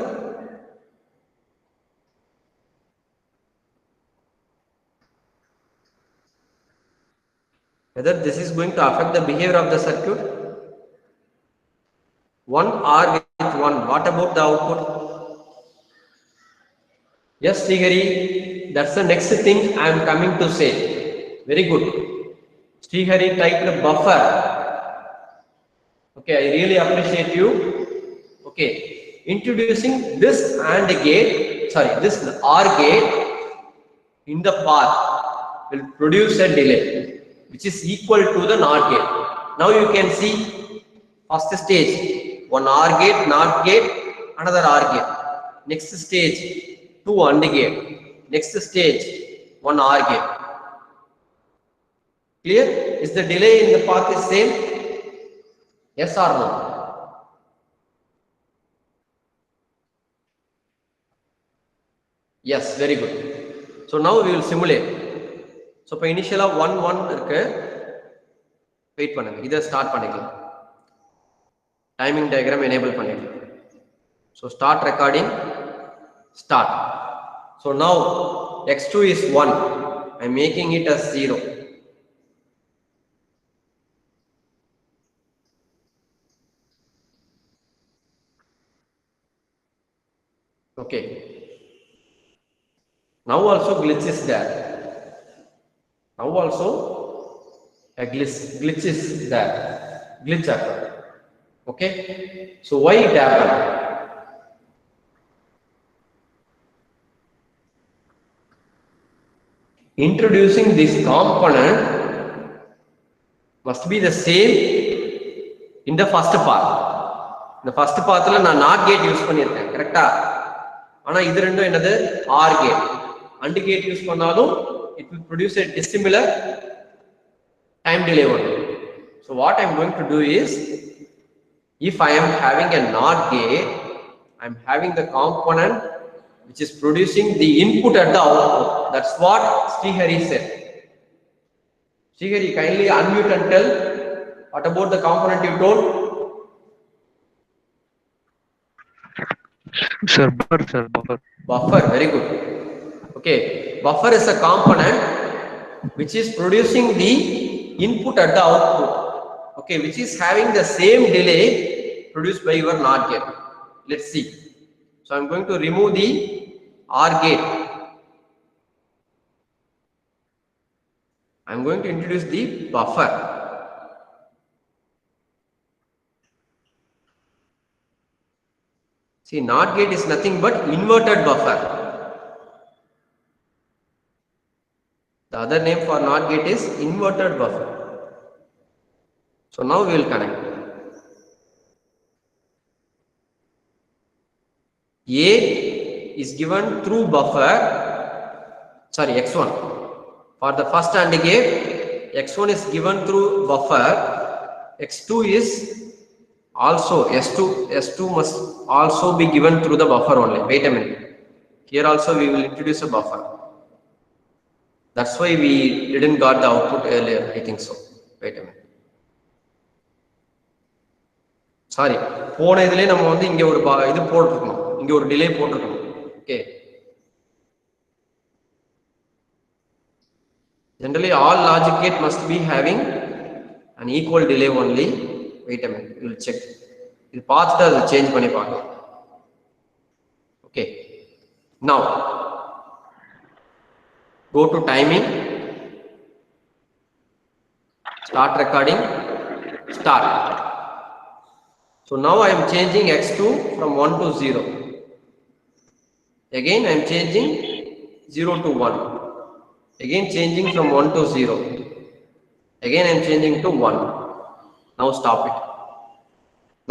[SPEAKER 1] Whether this is going to affect the behavior of the circuit? One OR with one. What about the output? Yes, Srihari, that's the next thing I am coming to say. Very good. Srihari typed buffer. Okay, I really appreciate you. Okay, introducing this AND gate, this OR gate in the path will produce a delay which is equal to the NOT gate. Now you can see first stage, one OR gate, NOT gate, another OR gate. Next stage, two AND gate. Next stage, one OR gate. Clear? Is the delay in the path is same? Yes or no? Yes, very good. So now we will simulate. So இப்போ initial 1 1 இருக்கு. Wait பண்ணுங்க. இதை start பண்ணிக்கலாம். Timing diagram enable பண்ணிக்கலாம். So start recording. Start. So now x2 is 1. I am making it as 0. Okay. Now also glitch is there. Now also a glitch is there. Glitch happened. Okay. So why it happened? Introducing this component must be the same in the first path. இந்த first pathல நான் NOT gate use பண்ணியிருக்கேன், கரெக்டா? ஆனா இது ரெண்டும் என்னது? OR gate. AND gate use பண்ணாலும் it will produce a dissimilar time delay only. So what I am going to do is, if I am having a NOT gate, I am having the component which is producing the input at the output. That's what Srihari said. Srihari, kindly unmute and tell what about the component you told?
[SPEAKER 3] Sir, buffer.
[SPEAKER 1] Buffer, very good. Okay, buffer is a component which is producing the input at the output. Okay, which is having the same delay produced by your NOT gate. Let's see. So I'm going to remove the OR gate. I'm going to introduce the buffer. See, NOT gate is nothing but inverted buffer. The other name for NOT gate is inverted buffer. So now we will connect. A is given through buffer, sorry, x1. For the first AND gate, x1 is given through buffer, x2 is also, S2 must also be given through the buffer only. Wait a minute. Here also we will introduce a buffer. That's why we didn't got the output earlier, I think so. Wait a minute. Sorry, போன இதிலே நம்ம வந்து இங்க ஒரு இது போட்டுறோம், இங்க ஒரு டிலே போட்டுறோம். Okay. Generally all logic gate must be having an equal delay only. Wait a minute, we will check. இது பார்த்துட்டு அதை சேஞ்ச் பண்ணி பார்க்கலாம். Okay. Now go to timing, start recording, start. So now I am changing x2 from 1 to 0. Again I am changing 0 to 1. Again changing from 1 to 0. Again I am changing to 1. Now stop it.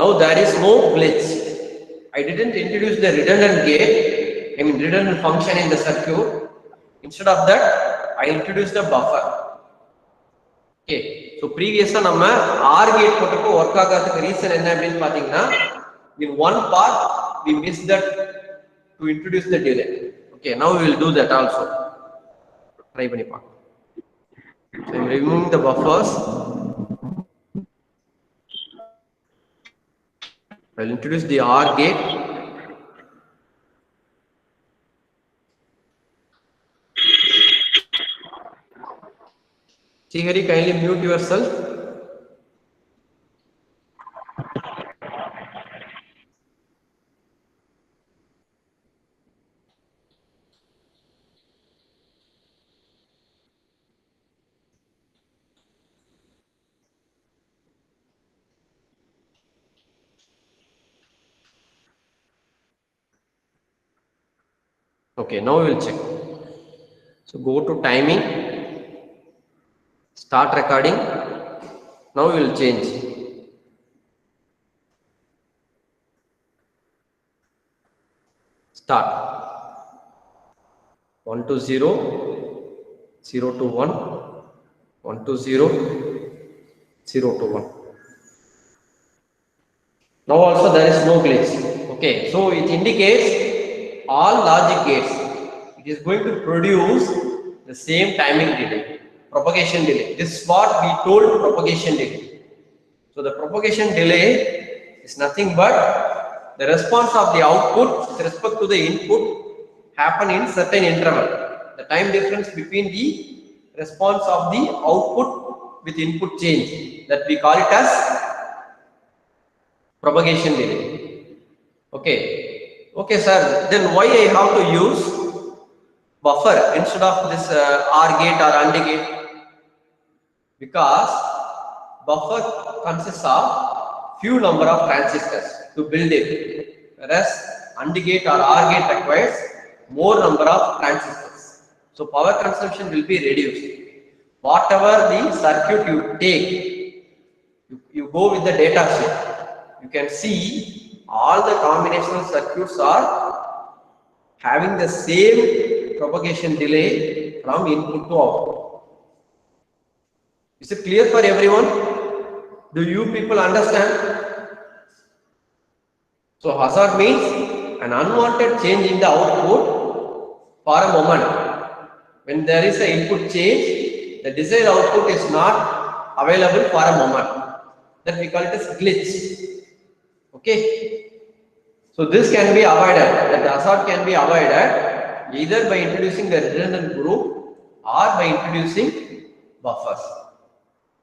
[SPEAKER 1] Now there is no glitch. I didn't introduce the redundant gate, I mean redundant function in the circuit. Instead of that, I introduced the buffer. Okay. So previously நம்ம OR gate போட்டப்போ work ஆகாததுக்கு reason என்ன அப்படினு பாத்தீங்கன்னா, in one part we missed that to introduce the delay. Okay, now we will do that also. Try பண்ணி பார்க்கலாம். So I am removing the buffers. I will introduce the OR gate. Srihari, kindly mute yourself. Okay, now we will check. So go to timing, start recording. Now we will change. Start. 1 to 0. 0 to 1, 1 to 0, 0 to 1. Now also there is no glitch. Okay, so it indicates all logic gates. It is going to produce the same timing delay, propagation delay. This is what we told propagation delay. So the propagation delay is nothing but the response of the output with respect to the input happen in certain interval. The time difference between the response of the output with input change, that we call it as propagation delay. Okay, sir. Then why I have to use buffer instead of this OR gate or AND gate? Because buffer consists of few number of transistors to build it, whereas AND gate or OR gate requires more number of transistors. So power consumption will be reduced. Whatever the circuit you take, you go with the data sheet. You can see all the combinational circuits are having the same propagation delay from input to output. Is it clear for everyone? Do you people understand? So hazard means an unwanted change in the output for a moment. When there is an input change, the desired output is not available for a moment. That we call it as glitch. Okay, so this can be avoided. That hazard can be avoided either by introducing the redundant group or by introducing buffers.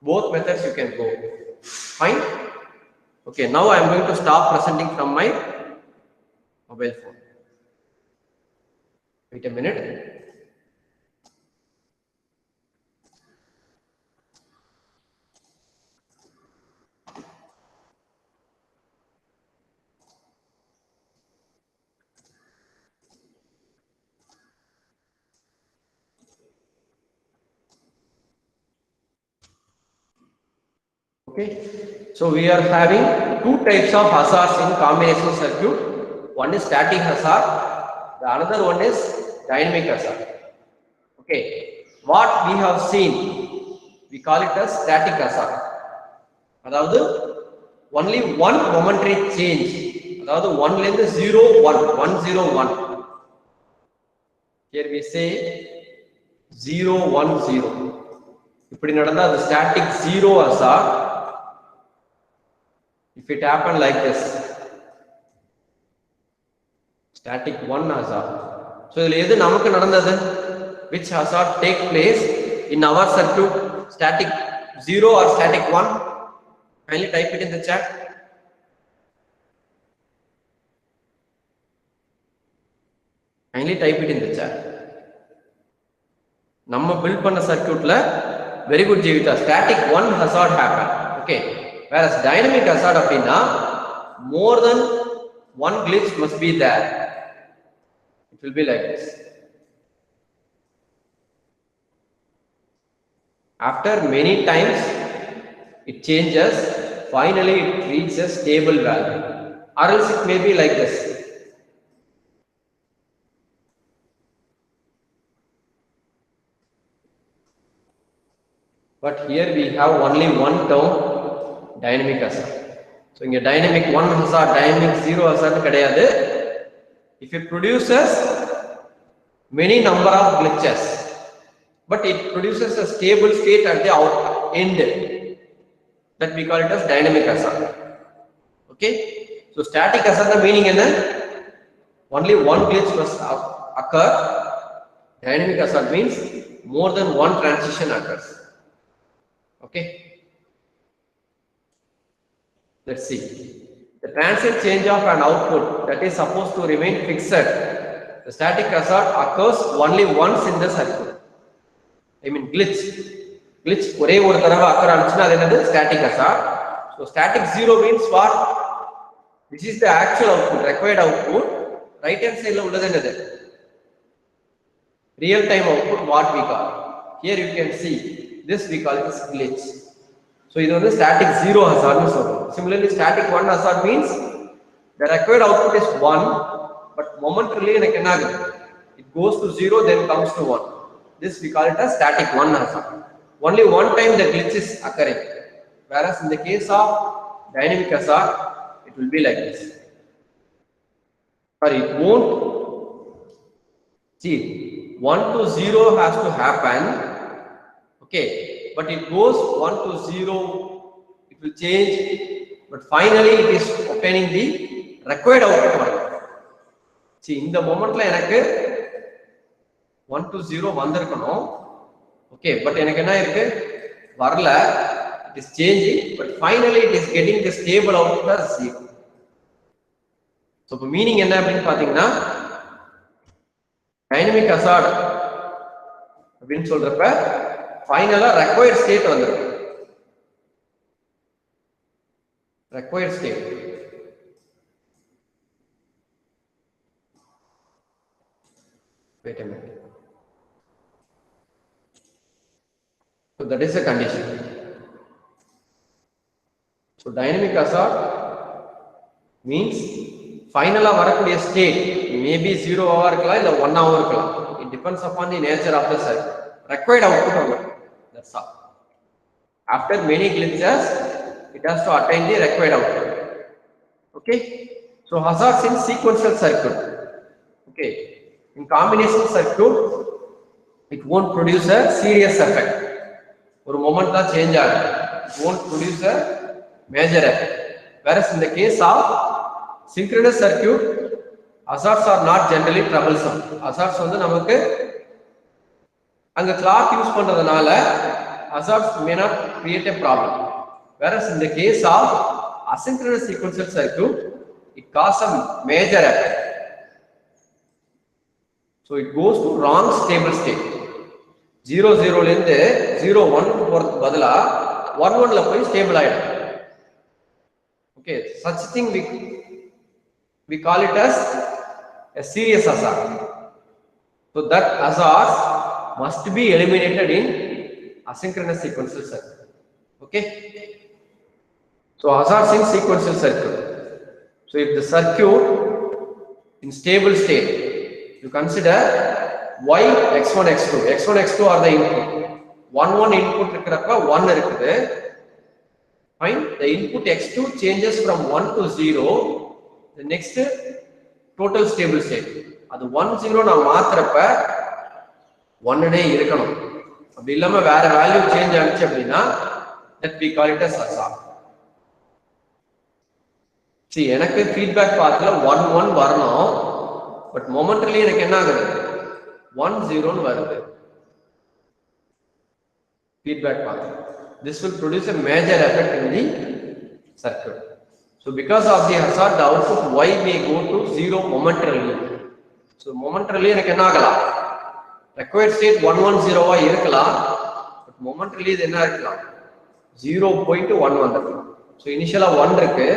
[SPEAKER 1] Both methods you can go. Fine. Okay, now I am going to stop presenting from my mobile phone. Wait a minute. Okay, so we are having two types of hazards in combination circuit. One is static hazard, the another one is dynamic hazard. Okay, what we have seen, we call it as static hazard. அதாவது only one momentary change, அதாவது 1 ல இருந்து 0 1 1 0 1. Here we say 0 1 0. இப்படி நடந்தா அது static 0 hazard. If it happened like this, static 1 hazard. So இதில் எது நமக்கு நடந்தது? Which hazard take place in our circuit? Static 0 or static 1? Kindly type it in the chat. Kindly type it in the chat. நம்ம build பண்ண circuitல very good Jeevitha, static 1 hazard happen. Okay. Whereas dynamic hazard அப்படின்னா more than one glitch must be there. It will be like this. After many times it changes, finally it reaches a stable value, or else it may be like this. But here we have only one term, dynamic hazard. So inga dynamic 1 hazard, dynamic 0 hazard kadiyadu. If it produces many number of glitches, but it produces a stable state at the end, that we call it as dynamic hazard. Okay, so static hazard meaning enna, only one glitch must occur. Dynamic hazard means more than one transition occurs. Okay, let's see. The transient change of an output that is supposed to remain fixed, the static hazard occurs only once in the circuit. I mean glitch ஒரே ஒரு தடவை occur ஆச்சுனா அது என்னது? Static hazard. So static 0 means what? This is the actual output, required output. Right hand side la உள்ளது என்னது? Real time output, what we call. Here you can see this we call it as glitch. So இது வந்து static 0 hazard னு சொல்றோம். Similarly static 1 hazard means the required output is 1, but momentarily எனக்கு என்ன ஆகுது? It goes to 0 then comes to 1. This we call it as static 1 hazard. Only one time the glitch is occurring. Whereas in the case of dynamic hazard, it will be like this. Sorry, it won't. See, 1 to 0 has to happen. Okay, but it goes 1 to 0, it will change, but finally it is obtaining the required output. See, in the moment la enakku 1 to 0 vandirukano. Okay, but enakku enna irukku varala, it is changing, but finally it is getting the stable output as 0. So the meaning enna appdin pathina, dynamic hazard appdin solrappa finally required state vandirum. Required state. Wait a minute. So that is the condition. So dynamic hazard means final varakuriya state maybe 0 hour irukala illa 1 hour irukala. It depends upon the nature of the circuit. Required output, that's all. After many glitches, it has to attain the required output. Okay, so hazards in sequential circuit. Okay, in combination circuit, it won't produce a serious effect. Or moment that change it won't produce a major effect. Whereas in the case of synchronous circuit, hazards are not generally troublesome. Hazards வந்து நமக்கு அங்க clock use பண்றதனால hazards may not create a problem. Whereas in the case of asynchronous sequential circuit, it causes a major effect. So it goes to wrong stable state. 0 0 ல இருந்து 0 1 போறதுக்கு பதிலா 1 1 ல போய் ஸ்டேபிள் ஆயிடும். Okay, such thing we call it as a serious hazard. So that hazard must be eliminated in asynchronous sequential circuit. Okay, so hazards in sequential circuit. So if the circuit in stable state, you consider y x1 x2 are the input. 1 1 input irukkrappa 1 irukkudu. Fine, the input x2 changes from 1 to 0. The next total stable state, அது 1 0 நான் மாத்துறப்ப 1 னே இருக்கணும். அப்படி இல்லாம வேற value change ஆச்சு அப்படினா that we call it as hazard. See, எனக்கு feedback pathல 1 1 வரணும், but momentarily எனக்கு என்ன ஆகுது 1 0 னு வருது feedback path. This will produce a major effect in the circuit. So because of the hazard, the output y may go to 0 momentarily. So momentarily எனக்கு என்ன ஆகலாம், required state 1 1 0 ஆ இருக்கலாம், but momentarily இது என்ன இருக்கலாம் 0 போயிட்டு 1 வந்துரும். So initially 1 இருக்கு,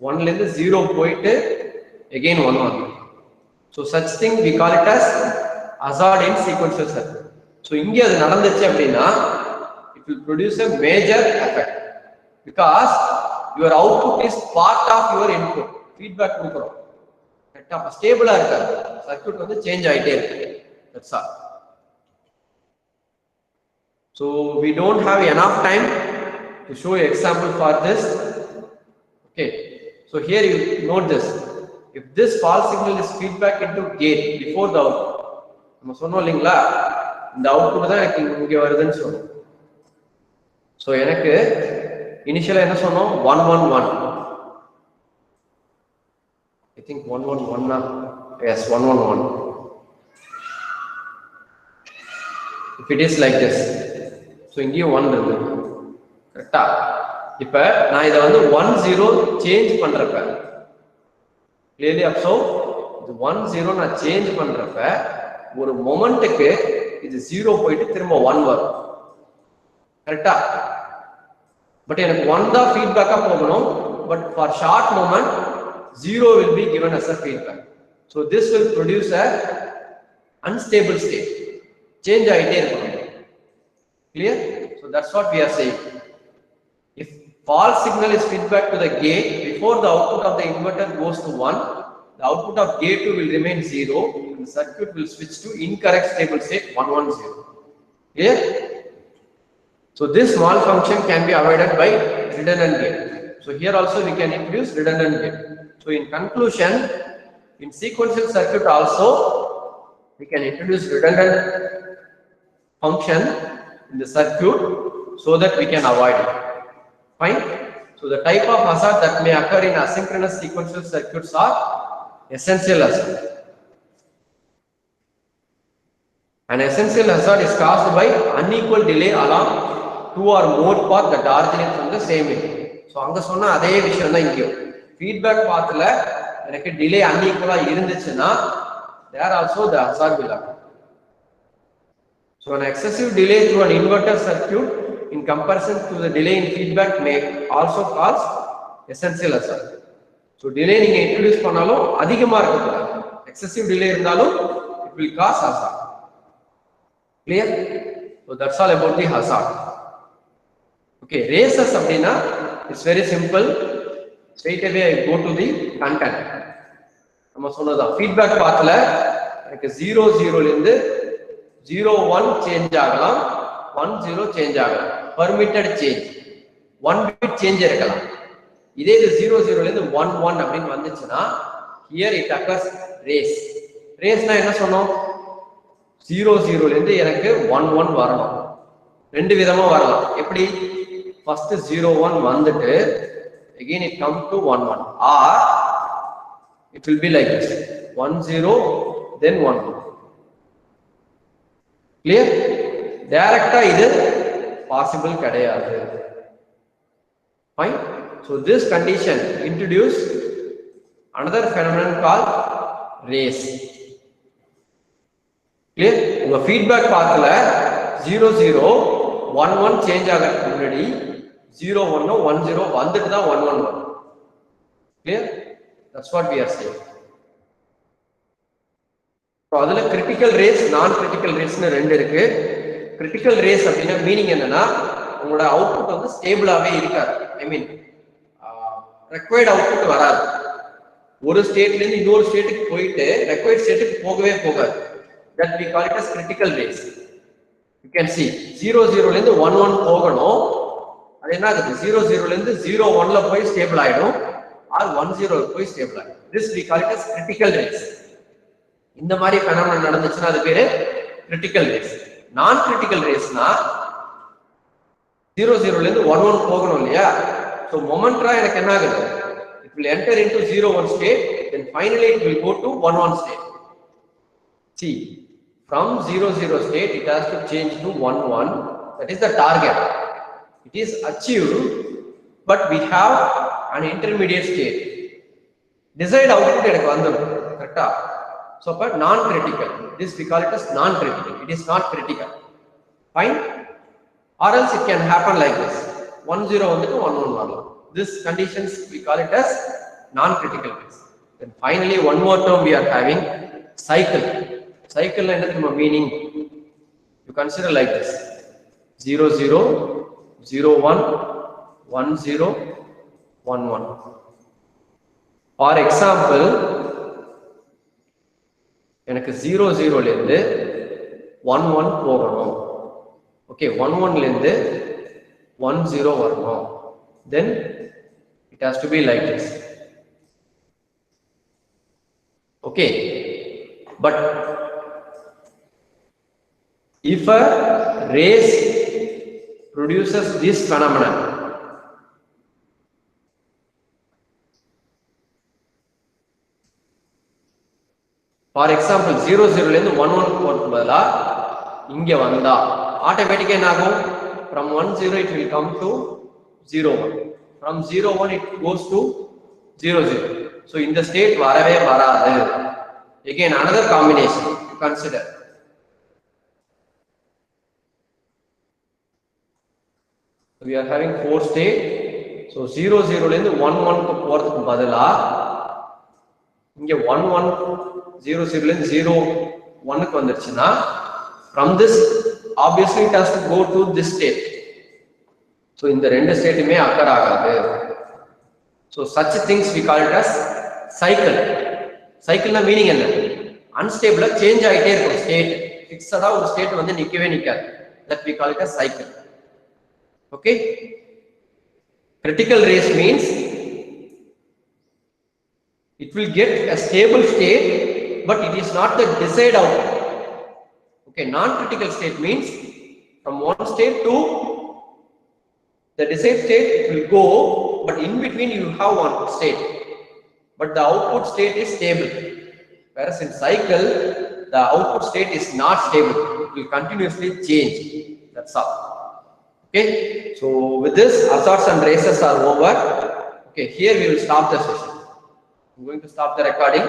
[SPEAKER 1] 1 ல இருந்து 0 போயிட்டு again 1 வந்துரும். So such thing we call it as hazard in sequential circuit. So இங்க அது நடந்துச்சு அப்படினா it will produce a major effect because your output is part of your input. Feedback கொடுக்கிறோம், கரெக்ட்டா அப்ப ஸ்டேபிளா இருக்காது, சர்க்யூட் வந்து சேஞ்ச் ஆயிட்டே இருக்கு. That's all. So we don't have enough time to show an example for this. Okay, so here you note this. If this false signal is feedback into gate before the output, நம்ம சொன்னோம் இல்லீங்களா, இந்த output தான் எனக்கு இங்க வருதுன்னு சொன்னோம். So எனக்கு இனிஷியலா என்ன சொன்னோம் 1 1 1. I think 1 1 1 na. Yes, 1 1 1. If it is like this, so இங்க 1 இருக்கு, கரெக்ட்டா? இப்ப நான் இத வந்து 1 0 சேஞ்ச் பண்றப்ப clearly observe, இது 1 0 நான் சேஞ்ச் பண்றப்ப ஒரு மொமெண்ட்க்கு இது 0 போயிட்டு திரும்ப 1 வரும், கரெக்ட்டா? பட் எனக்கு 1 தான் ஃபீட்பேக்கா போகணும், but for short moment 0 will be given as a feedback. So this will produce a unstable state, change ஆயிட்டே இருக்கும். Clear? So that's what we are saying. If false signal is feedback to the gate before the output of the inverter goes to 1, the output of gate 2 will remain 0 and the circuit will switch to incorrect stable state 110. Clear? So this malfunction can be avoided by redundant gate. So here also we can introduce redundant gate. So in conclusion, in sequential circuit also we can introduce redundant function in the circuit so that we can avoid it. Fine. So the type of hazard that may occur in asynchronous sequential circuits are essential hazard. An essential hazard is caused by unequal delay along two or more paths that originate from the same input. So அங்க சொன்ன அதே விஷயம் தான் இங்கேயும். Feedback pathல எனக்கு delay unequal இருந்துச்சுன்னா there also the hazard will occur. So an excessive delay through an inverter circuit in comparison to the delay in feedback may also cause essential hazard. So delay நீங்க introduce பண்ணாலும் அதிகமா இருக்கக்கூடாது. Excessive delay இருந்தாலும் it will cause hazard. Clear? So that's all about the hazard. Okay, races அப்படின்னா it's very simple. Straight away I go to the content. நம்ம சொன்னதான் feedback pathல எனக்கு 0 0 ல இருந்து 0 1 சேஞ்ச் ஆகலாம் 1 0 சேஞ்ச் ஆகலாம் permitted change 1 bit சேஞ்ச் இருக்கலாம் இதே இது 0 0 ல இருந்து 1 1 அப்படினு வந்துச்சுனா here it occurs race raceனா என்ன சொன்னோம் 0 0 ல இருந்து எனக்கு 1 1 வரணும் ரெண்டு விதமா வரலாம் எப்படி first 0 1 வந்துட்டு again it come to 1 1 or it will be like this 1 0 then 1 1 clear direct இது possible கிடையாது fine so this condition introduce another phenomenon called race clear உங்க feedback pathல 0 0 1 1 change ஆகிறதுக்கு முன்னாடி 0 1 1 0 வந்துட்டு தான் 1 1 வரும் clear that's what we are saying so அதுல critical race non critical race னு ரெண்டு இருக்கு critical race அப்படினா மீனிங் என்னன்னா உங்களோட அவுட்புட் வந்து ஸ்டேபிளாவே இருக்காது ஐ மீன் required output வராது ஒரு ஸ்டேட்ல இருந்து இன்னொரு ஸ்டேட்டுக்கு போயிட்டு required ஸ்டேட்டுக்கு போகவே போகாது that we call it as critical race you can see 0 0 ல இருந்து 1 1 போகணும் அது என்ன ஆகுது 0 0 ல இருந்து 0 1 ல போய் ஸ்டேபிள் ஆயிடும் or 1 0 ல போய் ஸ்டேபிள் ஆயிடும் this we call it as critical race இந்த மாதிரி phenomenon நடந்துச்சுனா அது பேரு critical race non critical raceனா 0 0 ல இருந்து 1 1 போகணும் இல்லையா so momentarily எனக்கு என்ன ஆகுது it will enter into 0 1 state then finally it will go to 1 1 state see from 0 0 state it has to change to 1 1 that is the target it is achieved but we have an intermediate state desired output எனக்கு வந்துரும் கரெக்ட்டா so but non critical this we call it as non critical it is not critical fine or else it can happen like this 1 0 வந்துட்டு 1 1 வரலாம் this conditions we call it as non critical case then finally one more term we are having cycle cycle la enna meaning you consider like this 0 0 0 1 1 0 1 1 for example எனக்கு 0 0 ல இருந்து 1 1 போகணும் okay 1 1 ல இருந்து 1 0 வரணும் then it has to be like this okay but if a race produces this phenomenon for example 0 0 ல இருந்து 1 1 போறதுக்கு பதிலா இங்க வந்தா ஆட்டோமேட்டிக்கா என்ன ஆகும் from 1 0 it will come to 0 1 from 0 1 it goes to 0 0 so in the state வரவே வராது again another combination to consider so we are having four state so 0 0 ல இருந்து 1 1 க்கு போறதுக்கு பதிலா இங்க 1 1 0 0 ல இருந்து 0 1 க்கு வந்துருச்சுனா from this obviously it has to go to this state so இந்த ரெண்டு ஸ்டேட்டுமே அக்கர் ஆகாது so such things we call it as cycle சைக்கிள்னா மீனிங் என்ன? அன்ஸ்டேபிளா சேஞ்ச் ஆகிட்டே இருக்கும் ஸ்டேட். ஃபிக்ஸடா ஒரு ஸ்டேட் வந்து நிக்கவே நிக்காது. That we call it as cycle. Okay. Critical race means it will get a stable state, but it is not the desired outcome. Okay, non-critical state means from one state to the desired state it will go, but in between you have one state, but the output state is stable. Whereas in cycle, the output state is not stable. It will continuously change. That's all. Okay. So with this, assaults and races are over. Okay, here we will stop the session. I'm going to stop the recording.